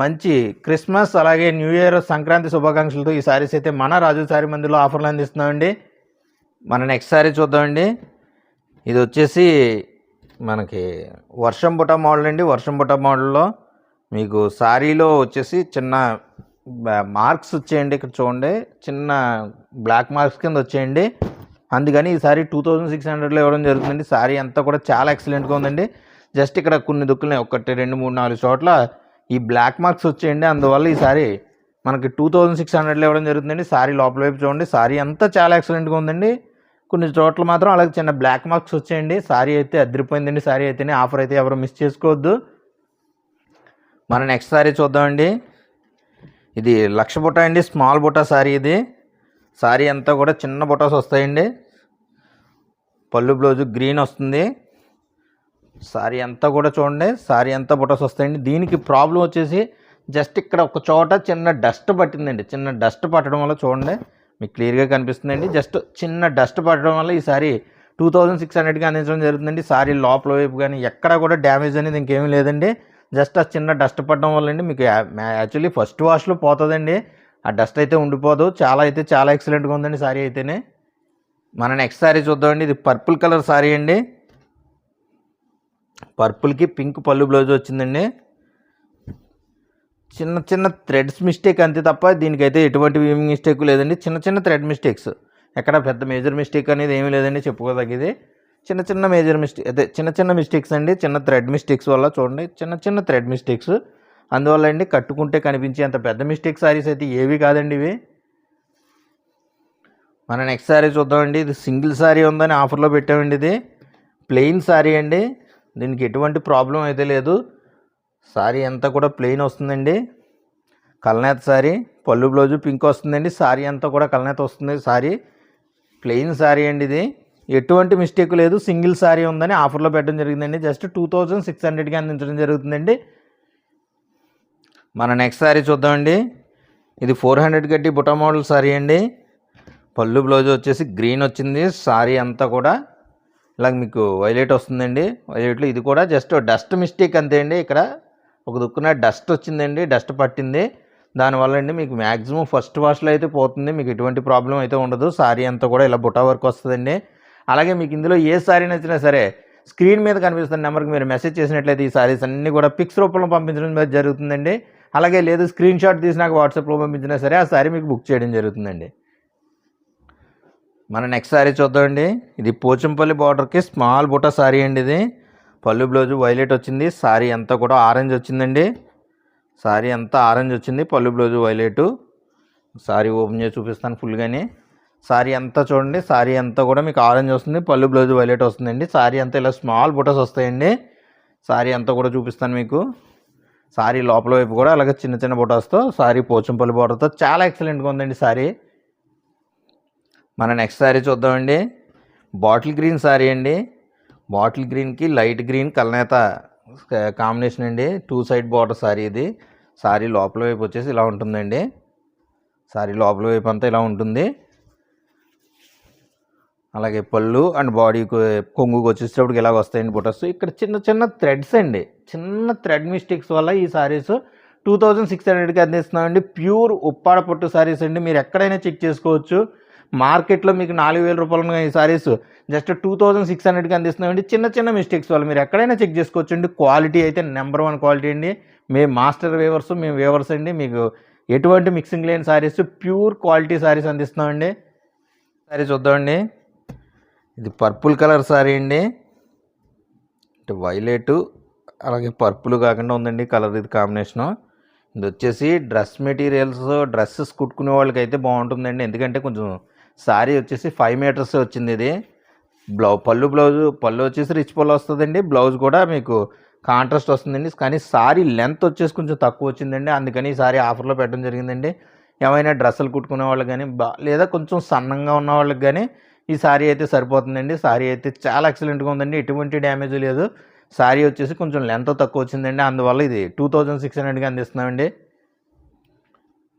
మంచి క్రిస్మస్ అలాగే న్యూ ఇయర్ సంక్రాంతి శుభాకాంక్షలతో ఈ సారీస్ అయితే మన రాజు సారీ మందిలో ఆఫర్లు అందిస్తున్నామండి. మన నెక్స్ట్ సారీ చూద్దామండి. ఇది వచ్చేసి మనకి వర్షం బుట్ట మోడల్ అండి. వర్షం బుట్ట మోడల్లో మీకు సారీలో వచ్చేసి చిన్న మార్క్స్ వచ్చేయండి. ఇక్కడ చూడండి చిన్న బ్లాక్ మార్క్స్ కింద వచ్చేయండి. అందుకని ఈ సారీ 2600లో ఇవ్వడం జరుగుతుందండి. సారీ అంతా కూడా చాలా ఎక్సలెంట్గా ఉందండి. జస్ట్ ఇక్కడ కొన్ని దుక్కులు 1 2 3 4 చోట్ల ఈ బ్లాక్ మార్క్స్ వచ్చేయండి. అందువల్ల ఈ సారీ మనకి 2600లో ఇవ్వడం జరుగుతుందండి. సారీ లోపల వైపు చూడండి, సారీ అంతా చాలా ఎక్సలెంట్గా ఉందండి. కొన్ని చోట్ల మాత్రం అలాగే చిన్న బ్లాక్ మార్క్స్ వచ్చేయండి. సారీ అయితే అదిరిపోయిందండి. సారీ అయితేనే ఆఫర్ అయితే ఎవరు మిస్ చేసుకోవద్దు. మన నెక్స్ట్ సారీ చూద్దామండి. ఇది లక్ష బుట్ట అండి, స్మాల్ బుట్ట సారీ ఇది. సారీ అంతా కూడా చిన్న బుటాస్ వస్తాయండి. పళ్ళు బ్లౌజు గ్రీన్ వస్తుంది. సారీ అంతా కూడా చూడండి, సారీ అంతా బుటాస్ వస్తాయండి. దీనికి ప్రాబ్లం వచ్చేసి జస్ట్ ఇక్కడ ఒక చోట చిన్న డస్ట్ పట్టిందండి. చిన్న డస్ట్ పట్టడం వల్ల చూడండి మీకు క్లియర్గా కనిపిస్తుందండి. జస్ట్ చిన్న డస్ట్ పట్టడం వల్ల ఈ సారీ 2600కి అందించడం జరుగుతుందండి. సారీ లోపల వైపు కానీ ఎక్కడ కూడా డ్యామేజ్ అనేది ఇంకేమీ లేదండి. జస్ట్ ఆ చిన్న డస్ట్ పడడం వల్ల అండి మీకు యాక్చువల్లీ ఫస్ట్ వాష్లో పోతుందండి. ఆ డస్ట్ అయితే ఉండిపోదు. చాలా అయితే చాలా ఎక్సలెంట్గా ఉందండి సారీ అయితేనే. మన నెక్స్ట్ సారీ చూద్దామండి. ఇది పర్పుల్ కలర్ సారీ అండి. పర్పుల్కి పింక్ పళ్ళు బ్లౌజ్ వచ్చిందండి. చిన్న చిన్న థ్రెడ్స్ మిస్టేక్ అంతే తప్ప దీనికైతే ఎటువంటి వీవింగ్ మిస్టేక్ లేదండి. చిన్న చిన్న థ్రెడ్ మిస్టేక్స్, ఎక్కడ పెద్ద మేజర్ మిస్టేక్ అనేది ఏమీ లేదండి చెప్పుకోదగ్గది. చిన్న చిన్న మేజర్ మిస్టేక్ అదే చిన్న చిన్న మిస్టేక్స్ అండి. చిన్న థ్రెడ్ మిస్టేక్స్ వల్ల చూడండి చిన్న చిన్న థ్రెడ్ మిస్టేక్స్. అందువల్ల అండి కట్టుకుంటే కనిపించే అంత పెద్ద మిస్టేక్ సారీస్ అయితే ఏవి కాదండి ఇవి. మన నెక్స్ట్ సారీ చూద్దామండి. ఇది సింగిల్ సారీ ఉందని ఆఫర్లో పెట్టామండి. ఇది ప్లెయిన్ సారీ అండి. దీనికి ఎటువంటి ప్రాబ్లం అయితే లేదు. సారీ అంతా కూడా ప్లెయిన్ వస్తుందండి. కల్నేత సారీ, పళ్ళు బ్లౌజు పింక్ వస్తుందండి. సారీ అంతా కూడా కల్నేత వస్తుంది. సారీ ప్లెయిన్ సారీ అండి. ఇది ఎటువంటి మిస్టేక్ లేదు. సింగిల్ సారీ ఉందని ఆఫర్లో పెట్టడం జరిగిందండి. జస్ట్ 2600కి అందించడం జరుగుతుందండి. మన నెక్స్ట్ సారీ చూద్దామండి. ఇది 400 గడ్డి బుటా మోడల్ సారీ అండి. పళ్ళు బ్లౌజ్ వచ్చేసి గ్రీన్ వచ్చింది. సారీ అంతా కూడా ఇలాగ మీకు వైలెట్ వస్తుందండి. వైలెట్లో ఇది కూడా జస్ట్ డస్ట్ మిస్టేక్ అంతే అండి. ఇక్కడ ఒక దుక్కున డస్ట్ వచ్చిందండి, డస్ట్ పట్టింది. దానివల్ల అండి మీకు మ్యాక్సిమం ఫస్ట్ వాష్లో అయితే పోతుంది. మీకు ఎటువంటి ప్రాబ్లం అయితే ఉండదు. సారీ అంతా కూడా ఇలా బుటా వర్క్ వస్తుందండి. అలాగే మీకు ఇందులో ఏ సారీ నచ్చినా సరే స్క్రీన్ మీద కనిపిస్తున్న నెంబర్కి మీరు మెసేజ్ చేసినట్లయితే ఈ సారీస్ అన్నీ కూడా పిక్స్ రూపంలో పంపించడం జరుగుతుందండి. అలాగే లేదు స్క్రీన్ షాట్ తీసి నాకు వాట్సాప్లో పంపించినా సరే ఆ సారీ మీకు బుక్ చేయడం జరుగుతుందండి. మన నెక్స్ట్ సారీ చూద్దామండి. ఇది పోచంపల్లి బార్డర్కి స్మాల్ బుట్ట సారీ అండి. ఇది పళ్ళు బ్లౌజు వైలెట్ వచ్చింది. సారీ అంతా కూడా ఆరెంజ్ వచ్చిందండి. సారీ అంతా ఆరెంజ్ వచ్చింది, పళ్ళు బ్లౌజు వైలెట్. సారీ ఓపెన్ చేసి చూపిస్తాను ఫుల్గానే. సారీ అంతా చూడండి, సారీ అంతా కూడా మీకు ఆరెంజ్ వస్తుంది, పళ్ళు బ్లౌజు వైలెట్ వస్తుందండి. సారీ అంతా ఇలా స్మాల్ బుటస్ వస్తాయండి. సారీ అంతా కూడా చూపిస్తాను మీకు. సారీ లోపల వైపు కూడా అలాగే చిన్న చిన్న బుటాస్తో సారీ పోచంపల్లి బార్డర్తో చాలా ఎక్సలెంట్గా ఉందండి సారీ. మన నెక్స్ట్ సారీ చూద్దామండి. బాటిల్ గ్రీన్ సారీ అండి. బాటిల్ గ్రీన్కి లైట్ గ్రీన్ కల్నేత కాంబినేషన్ అండి. 2 సైడ్ బార్డర్ సారీ ఇది. సారీ లోపల వైపు వచ్చేసి ఇలా ఉంటుందండి. సారీ లోపల వైపు అంతా ఇలా ఉంటుంది. అలాగే పళ్ళు అండ్ బాడీ కొంగుకు వచ్చేటప్పటికి ఇలాగ వస్తాయండి బుటస్. ఇక్కడ చిన్న చిన్న థ్రెడ్స్ అండి, చిన్న థ్రెడ్ మిస్టేక్స్ వల్ల ఈ సారీస్ 2600కి అందిస్తున్నామండి. ప్యూర్ ఉప్పాడ పట్టు సారీస్ అండి. మీరు ఎక్కడైనా చెక్ చేసుకోవచ్చు. మార్కెట్లో మీకు 4000 రూపాయలు ఈ సారీస్ జస్ట్ 2600కి అందిస్తున్నామండి. చిన్న చిన్న మిస్టేక్స్ వల్ల మీరు ఎక్కడైనా చెక్ చేసుకోవచ్చు అండి. క్వాలిటీ అయితే నెంబర్ 1 క్వాలిటీ అండి. మేము మాస్టర్ వేవర్స్, మేము వేవర్స్ అండి. మీకు ఎటువంటి మిక్సింగ్ లేని సారీస్, ప్యూర్ క్వాలిటీ సారీస్ అందిస్తున్నామండి. సారీ చూద్దామండి. ఇది పర్పుల్ కలర్ సారీ అండి, అంటే వైలెట్ అలాగే పర్పుల్ కాకుండా ఉందండి కలర్, ఇది కాంబినేషను. ఇది వచ్చేసి డ్రెస్ మెటీరియల్స్, డ్రెస్సెస్ కుట్టుకునే వాళ్ళకి అయితే బాగుంటుందండి. ఎందుకంటే కొంచెం సారీ వచ్చేసి 5 మీటర్స్ వచ్చింది. ఇది పళ్ళు వచ్చేసి రిచ్ పళ్ళు వస్తుందండి. బ్లౌజ్ కూడా మీకు కాంట్రాస్ట్ వస్తుందండి. కానీ సారీ లెంత్ వచ్చేసి కొంచెం తక్కువ వచ్చిందండి. అందుకని ఈ సారీ ఆఫర్లో పెట్టడం జరిగిందండి. ఏమైనా డ్రెస్సులు కుట్టుకునే వాళ్ళకి కానీ లేదా కొంచెం సన్నంగా ఉన్న వాళ్ళకి కానీ ఈ సారీ అయితే సరిపోతుందండి. సారీ అయితే చాలా ఎక్సలెంట్గా ఉందండి, ఎటువంటి డ్యామేజ్ లేదు. సారీ వచ్చేసి కొంచెం లెంత్ తక్కువ వచ్చిందండి, అందువల్ల ఇది 2600కి అందిస్తున్నామండి.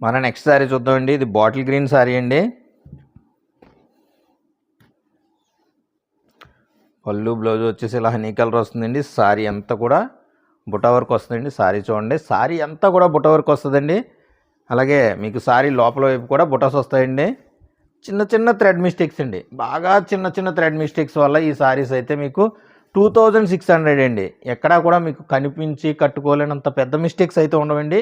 మన నెక్స్ట్ సారీ చూద్దామండి. ఇది బాటిల్ గ్రీన్ సారీ అండి. పళ్ళు బ్లౌజ్ వచ్చేసి ఇలా హనీ కలర్ వస్తుందండి. సారీ అంతా కూడా బుట్ట వర్క్ వస్తుందండి. సారీ చూడండి, సారీ అంతా కూడా బుట్ట వర్క్ వస్తుందండి. అలాగే మీకు సారీ లోపల వైపు కూడా బుటాస్ వస్తాయండి. చిన్న చిన్న థ్రెడ్ మిస్టేక్స్ అండి, బాగా చిన్న చిన్న థ్రెడ్ మిస్టేక్స్ వల్ల ఈ సారీస్ అయితే మీకు 2600 అండి. ఎక్కడా కూడా మీకు కనిపించి కట్టుకోలేనంత పెద్ద మిస్టేక్స్ అయితే ఉండవండి.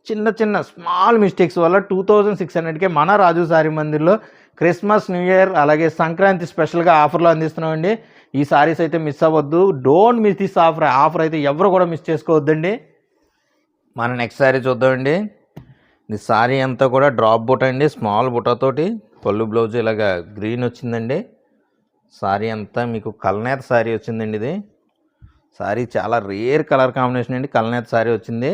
చిన్న చిన్న స్మాల్ మిస్టేక్స్ వల్ల 2600కే మన రాజు సారీ మందిర్లో క్రిస్మస్, న్యూ ఇయర్ అలాగే సంక్రాంతి స్పెషల్గా ఆఫర్లో అందిస్తున్నామండి. ఈ సారీస్ అయితే మిస్ అవ్వద్దు. డోంట్ మిస్ దిస్ ఆఫర్ అయితే ఎవరు కూడా మిస్ చేసుకోవద్దండి. మన నెక్స్ట్ సారీ చూద్దామండి. ఈ సారీ అంతా కూడా డ్రాప్ బుట్ట అండి, స్మాల్ బుట్టతోటి పళ్ళు బ్లౌజ్ ఇలాగా గ్రీన్ వచ్చిందండి. సారీ అంతా మీకు కల్నేత సారీ వచ్చిందండి. ఇది సారీ చాలా రేర్ కలర్ కాంబినేషన్ అండి, కల్నేత సారీ వచ్చింది.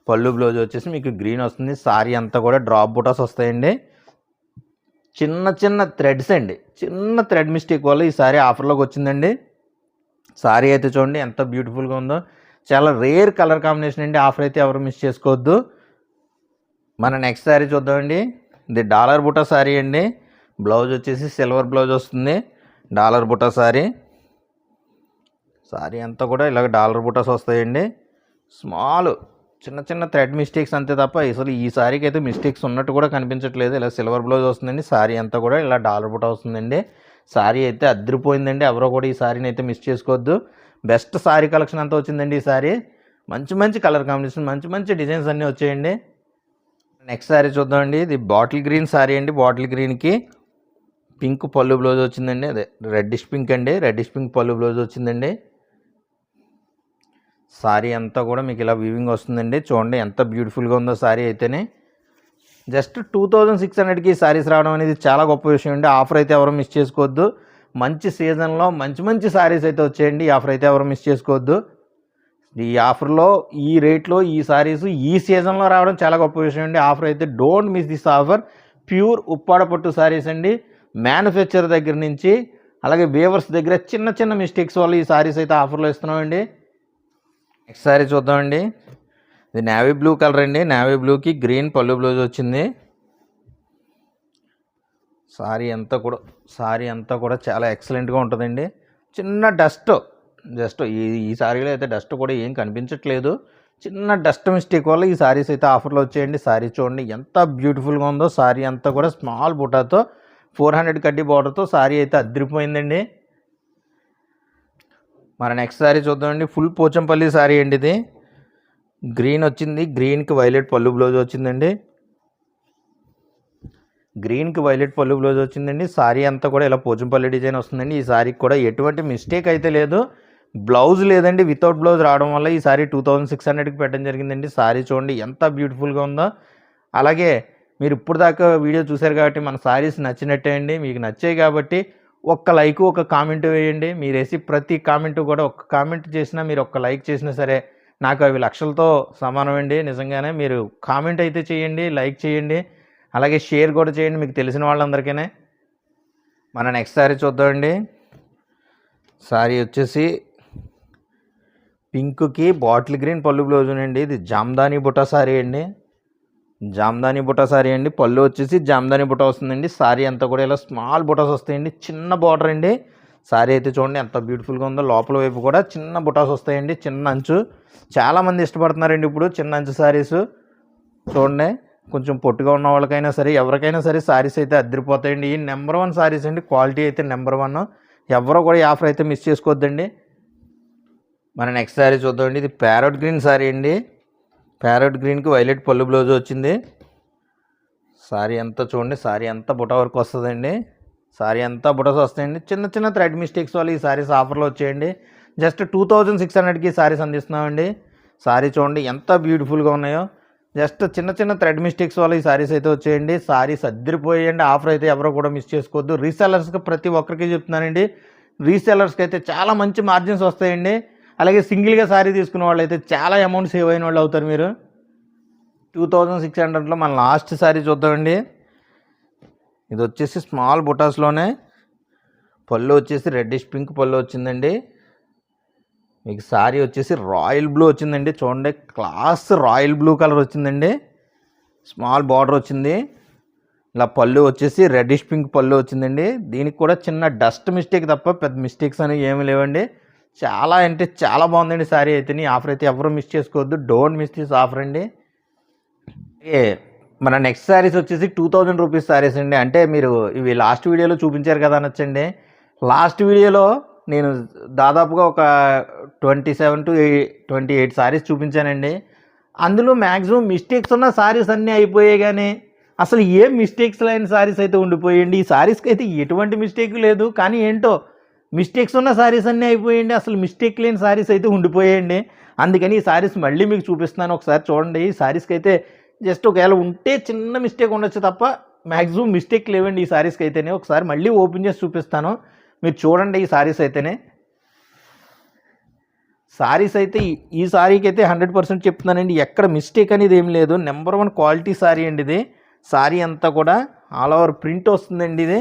పళ్ళు బ్లౌజ్ వచ్చేసి మీకు గ్రీన్ వస్తుంది. సారీ అంతా కూడా డ్రాప్ బుటాస్ వస్తాయండి. చిన్న చిన్న థ్రెడ్స్ అండి, చిన్న థ్రెడ్ మిస్టేక్ వల్ల ఈ సారీ ఆఫర్లోకి వచ్చిందండి. సారీ అయితే చూడండి ఎంత బ్యూటిఫుల్గా ఉందో, చాలా రేర్ కలర్ కాంబినేషన్ అండి. ఆఫర్ అయితే ఎవరు మిస్ చేసుకోవద్దు. మన నెక్స్ట్ సారీ చూద్దామండి. ఇది డాలర్ బుట్ట సారీ అండి. బ్లౌజ్ వచ్చేసి సిల్వర్ బ్లౌజ్ వస్తుంది, డాలర్ బుట్ట సారీ. సారీ అంతా కూడా ఇలాగ డాలర్ బుటాస్ వస్తాయండి. స్మాల్ చిన్న చిన్న థ్రెడ్ మిస్టేక్స్ అంతే తప్ప అసలు ఈ సారీకి అయితే మిస్టేక్స్ ఉన్నట్టు కూడా కనిపించట్లేదు. ఇలా సిల్వర్ బ్లౌజ్ వస్తుందండి. సారీ అంతా కూడా ఇలా డాలర్ బుట్ట వస్తుందండి. సారీ అయితే అదిరిపోయిందండి, ఎవరో కూడా ఈ సారీని అయితే మిస్ చేసుకోవద్దు. బెస్ట్ సారీ కలెక్షన్ అంతా వచ్చిందండి ఈ సారీ. మంచి మంచి కలర్ కాంబినేషన్, మంచి మంచి డిజైన్స్ అన్నీ వచ్చాయండి. నెక్స్ట్ సారీ చూద్దామండి. ఇది బాటిల్ గ్రీన్ సారీ అండి. బాటిల్ గ్రీన్కి పింక్ పళ్ళు బ్లౌజ్ వచ్చిందండి, అదే రెడ్డిష్ పింక్ అండి, రెడ్డిష్ పింక్ పళ్ళు బ్లౌజ్ వచ్చిందండి. సారీ అంతా కూడా మీకు ఇలా వీవింగ్ వస్తుందండి. చూడండి ఎంత బ్యూటిఫుల్గా ఉందో సారీ అయితేనే. జస్ట్ 2600కి సారీస్ రావడం అనేది చాలా గొప్ప విషయం అండి. ఆఫర్ అయితే ఎవరు మిస్ చేసుకోవద్దు. మంచి సీజన్లో మంచి మంచి సారీస్ అయితే వచ్చేయండి. ఈ ఆఫర్ అయితే ఎవరు మిస్ చేసుకోవద్దు. ఈ ఆఫర్లో ఈ రేట్లో ఈ సారీస్ ఈ సీజన్లో రావడం చాలా గొప్ప విషయం అండి. ఆఫర్ అయితే don't miss this offer. Pure Uppada పట్టు సారీస్ అండి. మ్యానుఫ్యాక్చర్ దగ్గర నుంచి అలాగే వేవర్స్ దగ్గర చిన్న చిన్న మిస్టేక్స్ వల్ల ఈ సారీస్ అయితే ఆఫర్లో ఇస్తున్నామండి. నెక్స్ట్ సారీ చూద్దామండి. ఇది నేవీ బ్లూ కలర్ అండి. నేవీ బ్లూకి గ్రీన్ పళ్ళు బ్లౌజ్ వచ్చింది. సారీ అంతా కూడా చాలా ఎక్సలెంట్గా ఉంటుందండి. చిన్న జస్ట్ ఈ సారీలో అయితే డస్ట్ కూడా ఏం కనిపించట్లేదు. చిన్న డస్ట్ మిస్టేక్ వల్ల ఈ సారీస్ అయితే ఆఫర్లో వచ్చేయండి. సారీ చూడండి ఎంత బ్యూటిఫుల్గా ఉందో. సారీ అంతా కూడా స్మాల్ బుటాతో 400 కడ్డీ బార్డర్తో సారీ అయితే అదిరిపోయిందండి. మన నెక్స్ట్ సారీ చూద్దామండి. ఫుల్ పోచంపల్లి సారీ అండి. ఇది గ్రీన్ వచ్చింది, గ్రీన్కి వైలెట్ పళ్ళు బ్లౌజ్ వచ్చిందండి. గ్రీన్కి వైలెట్ పళ్ళు బ్లౌజ్ వచ్చిందండి. సారీ అంతా కూడా ఇలా పోచంపల్లి డిజైన్ వస్తుందండి. ఈ సారీకి కూడా ఎటువంటి మిస్టేక్ అయితే లేదు. బ్లౌజ్ లేదండి, వితౌట్ బ్లౌజ్ రావడం వల్ల ఈ సారీ 2600కి పెట్టడం జరిగిందండి. సారీ చూడండి ఎంత బ్యూటిఫుల్గా ఉందో. అలాగే మీరు ఇప్పుడు దాకా వీడియో చూశారు కాబట్టి మన సారీస్ నచ్చినట్టే అండి. మీకు నచ్చాయి కాబట్టి ఒక్క లైక్ ఒక కామెంట్ వేయండి. మీరు వేసి ప్రతి కామెంట్ కూడా ఒక్క కామెంట్ చేసినా, మీరు ఒక్క లైక్ చేసినా సరే నాకు అవి లక్షలతో సమానం అండి. నిజంగానే మీరు కామెంట్ అయితే చేయండి, లైక్ చేయండి, అలాగే షేర్ కూడా చేయండి మీకు తెలిసిన వాళ్ళందరికీ. మన నెక్స్ట్ సారీ చూద్దామండి. సారీ వచ్చేసి పింక్కి బాటిల్ గ్రీన్ పళ్ళు బ్లౌజ్ అండి. ఇది జామ్దాని బుట్ట సారీ అండి. జామ్దాని బుట్ట సారీ అండి. పళ్ళు వచ్చేసి జామ్దాని బుట్ట వస్తుందండి. సారీ అంతా కూడా ఇలా స్మాల్ బుటాస్ వస్తాయండి, చిన్న బార్డర్ అండి. సారీ అయితే చూడండి ఎంత బ్యూటిఫుల్గా ఉందో. లోపల వైపు కూడా చిన్న బుటాస్ వస్తాయండి, చిన్న అంచు. చాలామంది ఇష్టపడుతున్నారండి ఇప్పుడు చిన్న అంచు సారీస్. చూడండి కొంచెం పొట్టుగా ఉన్న వాళ్ళకైనా సరే ఎవరికైనా సరే సారీస్ అయితే అదిరిపోతాయండి. ఈ నెంబర్ 1 సారీస్ అండి. క్వాలిటీ అయితే నెంబర్ 1. ఎవరో కూడా ఈ ఆఫర్ అయితే మిస్ చేసుకోవద్దండి. మన నెక్స్ట్ సారీ చూద్దామండి. ఇది ప్యారెట్ గ్రీన్ సారీ అండి. ప్యారెట్ గ్రీన్కి వైలెట్ పళ్ళు బ్లౌజ్ వచ్చింది. సారీ అంతా చూడండి, సారీ అంతా బుటా వర్క్ వస్తుందండి. సారీ అంతా బుటస్ వస్తాయండి. చిన్న చిన్న థ్రెడ్ మిస్టేక్స్ వల్ల ఈ సారీస్ ఆఫర్లో వచ్చేయండి. జస్ట్ 2600కి సారీస్ అందిస్తున్నామండి. సారీ చూడండి ఎంత బ్యూటిఫుల్గా ఉన్నాయో. జస్ట్ చిన్న చిన్న థ్రెడ్ మిస్టేక్స్ వల్ల ఈ సారీస్ అయితే వచ్చేయండి. సారీస్ అద్దరిపోయాయండి. ఆఫర్ అయితే ఎవరు కూడా మిస్ చేసుకోవద్దు. రీసెల్లర్స్కి ప్రతి ఒక్కరికి చెప్తున్నానండి. రీసెల్లర్స్కి అయితే చాలా మంచి మార్జిన్స్ వస్తాయండి. అలాగే సింగిల్గా సారీ తీసుకున్న వాళ్ళు అయితే చాలా అమౌంట్ సేవ్ అయిన వాళ్ళు అవుతారు. మీరు 2600లో మన లాస్ట్ సారీ చూద్దామండి. ఇది వచ్చేసి స్మాల్ బుటాస్లోనే పళ్ళు వచ్చేసి రెడ్డిష్ పింక్ పళ్ళు వచ్చిందండి. మీకు సారీ వచ్చేసి రాయల్ బ్లూ వచ్చిందండి. చూడండి క్లాస్ రాయల్ బ్లూ కలర్ వచ్చిందండి. స్మాల్ బార్డర్ వచ్చింది. ఇలా పళ్ళు వచ్చేసి రెడ్డిష్ పింక్ పళ్ళు వచ్చిందండి. దీనికి కూడా చిన్న డస్ట్ మిస్టేక్ తప్ప పెద్ద మిస్టేక్స్ అనేవి ఏమీ లేవండి. చాలా అంటే చాలా బాగుందండి సారీ అయితే. ఈ ఆఫర్ అయితే ఎవరు మిస్ చేసుకోవద్దు. డోంట్ మిస్ దిస్ ఆఫర్ అండి. మన నెక్స్ట్ శారీస్ వచ్చేసి 2000 రూపీస్ శారీస్ అండి. అంటే మీరు ఇవి లాస్ట్ వీడియోలో చూపించారు కదా అనొచ్చండి. లాస్ట్ వీడియోలో నేను దాదాపుగా ఒక 27 to 28 శారీస్ చూపించానండి. అందులో మ్యాక్సిమం మిస్టేక్స్ ఉన్న శారీస్ అన్నీ అయిపోయాయి, కానీ అసలు ఏం మిస్టేక్స్ లేని శారీస్ అయితే ఉండిపోయండి. ఈ శారీస్కి అయితే ఎటువంటి మిస్టేక్ లేదు, కానీ ఏంటో మిస్టేక్స్ ఉన్న శారీస్ అన్నీ అయిపోయాయండి. అసలు మిస్టేక్ లేని శారీస్ అయితే ఉండిపోయాయండి. అందుకని ఈ శారీస్ మళ్ళీ మీకు చూపిస్తున్నాను. ఒకసారి చూడండి. ఈ శారీస్కి అయితే జస్ట్ ఒకవేళ ఉంటే చిన్న మిస్టేక్ ఉండొచ్చు తప్ప మ్యాక్సిమం మిస్టేక్ లేవండి ఈ శారీస్కి అయితేనే. ఒకసారి మళ్ళీ ఓపెన్ చేసి చూపిస్తాను, మీరు చూడండి. ఈ శారీస్ అయితేనే శారీస్ అయితే ఈ శారీకి అయితే 100% చెప్తున్నానండి. ఎక్కడ మిస్టేక్ అనేది ఏం లేదు. నెంబర్ 1 క్వాలిటీ శారీ అండి ఇది. శారీ అంతా కూడా ఆల్ ఓవర్ ప్రింట్ వస్తుందండి. ఇది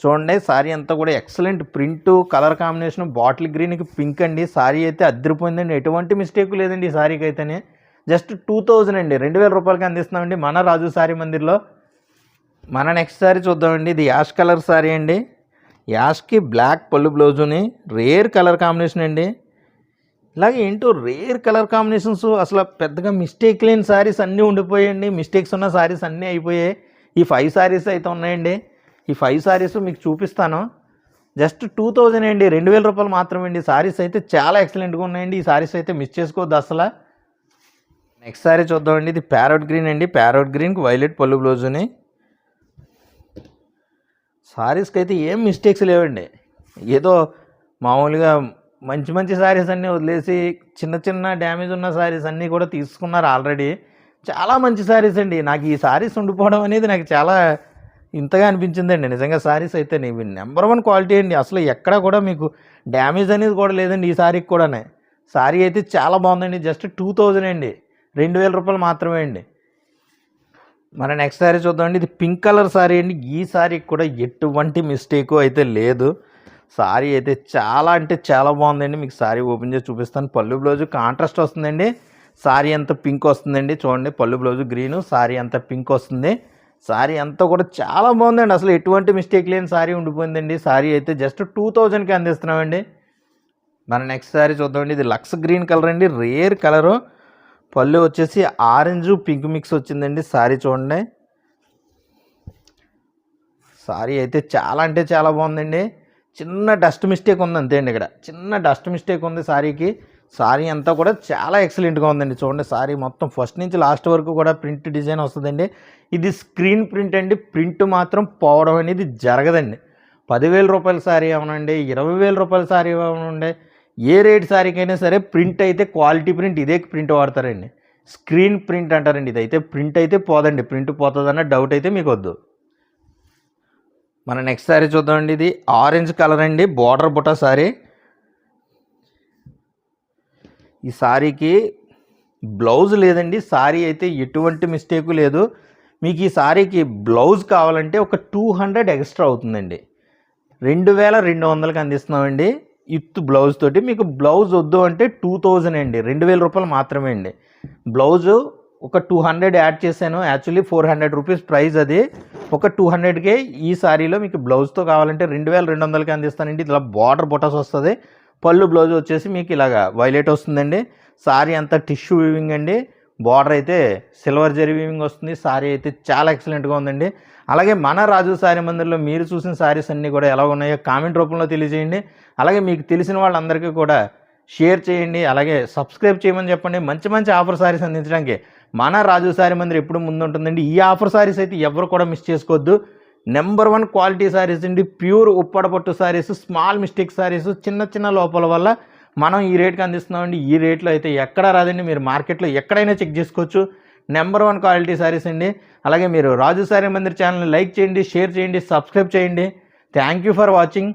చూడండి. శారీ అంతా కూడా excellent print, colour combination bottle గ్రీన్కి పింక్ అండి. శారీ అయితే అద్దరిపోయిందండి. ఎటువంటి మిస్టేక్ లేదండి ఈ శారీకి అయితేనే. జస్ట్ 2000 అండి, 2000 రూపాయలకి అందిస్తున్నామండి మన రాజు శారీ మందిర్లో. మన నెక్స్ట్ శారీ చూద్దామండి. ఇది యాష్ కలర్ శారీ అండి. యాష్కి బ్లాక్ పళ్ళు బ్లౌజుని రేర్ కలర్ కాంబినేషన్ అండి. ఇలాగే ఏంటో రేర్ కలర్ కాంబినేషన్స్, అసలు పెద్దగా మిస్టేక్ లేని శారీస్ అన్నీ ఉండిపోయాయండి. మిస్టేక్స్ ఉన్న శారీస్ అన్నీ అయిపోయాయి. ఈ 5 శారీస్ అయితే ఉన్నాయండి. ఈ 5 శారీస్ మీకు చూపిస్తాను. జస్ట్ 2000 అండి, 2000 రూపాయలు మాత్రమే అండి. శారీస్ అయితే చాలా ఎక్సలెంట్గా ఉన్నాయండి. ఈ శారీస్ అయితే మిస్ చేసుకోవద్దు అసలు. నెక్స్ట్ శారీ చూద్దామండి. ఇది ప్యారోట్ గ్రీన్ అండి. ప్యారోట్ గ్రీన్కి వైలెట్ పళ్ళు బ్లౌజుని. శారీస్కి అయితే ఏం మిస్టేక్స్ లేవండి. ఏదో మామూలుగా మంచి మంచి శారీస్ అన్నీ వదిలేసి చిన్న చిన్న డ్యామేజ్ ఉన్న శారీస్ అన్నీ కూడా తీసుకున్నారు ఆల్రెడీ. చాలా మంచి శారీస్ అండి. నాకు ఈ శారీస్ ఉండిపోవడం అనేది నాకు చాలా ఇంతగా అనిపించిందండి నిజంగా. శారీస్ అయితే ఇవి నెంబర్ 1 క్వాలిటీ అండి. అసలు ఎక్కడ కూడా మీకు డ్యామేజ్ అనేది కూడా లేదండి ఈ శారీకి కూడానే. శారీ అయితే చాలా బాగుందండి. జస్ట్ 2000 అండి, 2000 రూపాయలు మాత్రమే అండి. మన నెక్స్ట్ శారీ చూద్దామండి. ఇది పింక్ కలర్ శారీ అండి. ఈ శారీకి కూడా ఎటువంటి మిస్టేక్ అయితే లేదు. శారీ అయితే చాలా అంటే చాలా బాగుందండి. మీకు శారీ ఓపెన్ చేసి చూపిస్తాను. పళ్ళు బ్లౌజు కాంట్రాస్ట్ వస్తుందండి. శారీ అంతా పింక్ వస్తుందండి. చూడండి, పళ్ళు బ్లౌజు గ్రీను, శారీ అంతా పింక్ వస్తుంది. శారీ అంతా కూడా చాలా బాగుందండి. అసలు ఎటువంటి మిస్టేక్ లేని శారీ ఉండిపోయిందండి. శారీ అయితే జస్ట్ 2000కి అందిస్తున్నామండి. మన నెక్స్ట్ శారీ చూద్దామండి. ఇది లక్స్ గ్రీన్ కలర్ అండి. Rare colour. పళ్ళు వచ్చేసి ఆరెంజ్ పింక్ మిక్స్ వచ్చిందండి. శారీ చూడండి. శారీ అయితే చాలా అంటే చాలా బాగుందండి. చిన్న డస్ట్ మిస్టేక్ ఉంది అంతే అండి. ఇక్కడ చిన్న డస్ట్ మిస్టేక్ ఉంది శారీకి. శారీ అంతా కూడా చాలా ఎక్సలెంట్గా ఉందండి. చూడండి, శారీ మొత్తం ఫస్ట్ నుంచి లాస్ట్ వరకు కూడా ప్రింట్ డిజైన్ వస్తుందండి. ఇది స్క్రీన్ ప్రింట్ అండి. ప్రింట్ మాత్రం పోవడం అనేది జరగదండి. 10,000 రూపాయల శారీ ఏమనండి, 20,000 రూపాయల శారీ ఏమనండి, ఏ రేట్ శారీకైనా సరే ప్రింట్ అయితే క్వాలిటీ ప్రింట్ ఇదే ప్రింట్ వాడతారండి. స్క్రీన్ ప్రింట్ అంటారండి. ఇదైతే ప్రింట్ అయితే పోదండి. ప్రింట్ పోతుందన్న డౌట్ అయితే మీకు వద్దు. మన నెక్స్ట్ శారీ చూద్దామండి. ఇది ఆరెంజ్ కలర్ అండి. బార్డర్ బుట్ట శారీ. ఈ శారీకి బ్లౌజ్ లేదండి. శారీ అయితే ఎటువంటి మిస్టేకు లేదు. మీకు ఈ శారీకి బ్లౌజ్ కావాలంటే ఒక 200 ఎక్స్ట్రా అవుతుందండి. 2200కి అందిస్తున్నామండి విత్ బ్లౌజ్ తోటి. మీకు బ్లౌజ్ వద్దు అంటే 2000 అండి, 2000 రూపాయలు మాత్రమే అండి. బ్లౌజు ఒక 200 యాడ్ చేశాను. యాక్చువల్లీ 400 రూపీస్ ప్రైస్ అది. ఒక 200కే ఈ శారీలో మీకు బ్లౌజ్తో కావాలంటే 2200కి అందిస్తానండి. ఇలా బార్డర్ బొటాస్ వస్తుంది. పళ్ళు బ్లౌజ్ వచ్చేసి మీకు ఇలాగా వైలెట్ వస్తుందండి. శారీ అంతా టిష్యూ వీవింగ్ అండి. బార్డర్ అయితే సిల్వర్ జరీ వీవింగ్ వస్తుంది. శారీ అయితే చాలా ఎక్సలెంట్గా ఉందండి. అలాగే మన రాజు శారీ మందిర్లో మీరు చూసిన శారీస్ అన్నీ కూడా ఎలా ఉన్నాయో కామెంట్ రూపంలో తెలియజేయండి. అలాగే మీకు తెలిసిన వాళ్ళందరికీ కూడా షేర్ చేయండి. అలాగే సబ్స్క్రైబ్ చేయమని చెప్పండి. మంచి మంచి ఆఫర్ శారీస్ అందించడానికి మన రాజు శారీ మందిర్ ఎప్పుడు ముందు ఉంటుందండి. ఈ ఆఫర్ శారీస్ అయితే ఎవరు కూడా మిస్ చేసుకోవద్దు. నెంబర్ 1 క్వాలిటీ శారీస్ అండి. ప్యూర్ ఉప్పడ పట్టు శారీస్, స్మాల్ మిస్టేక్ శారీస్, చిన్న చిన్న లోపాల వల్ల మనం ఈ రేట్కి అందిస్తున్నామండి. ఈ రేట్లో అయితే ఎక్కడా రాదండి. మీరు మార్కెట్లో ఎక్కడైనా చెక్ చేసుకోవచ్చు. నెంబర్ 1 క్వాలిటీ శారీస్ అండి. అలాగే మీరు రాజు శారీ మందిర్ ఛానల్ని లైక్ చేయండి, షేర్ చేయండి, సబ్స్క్రైబ్ చేయండి. Thank you for watching.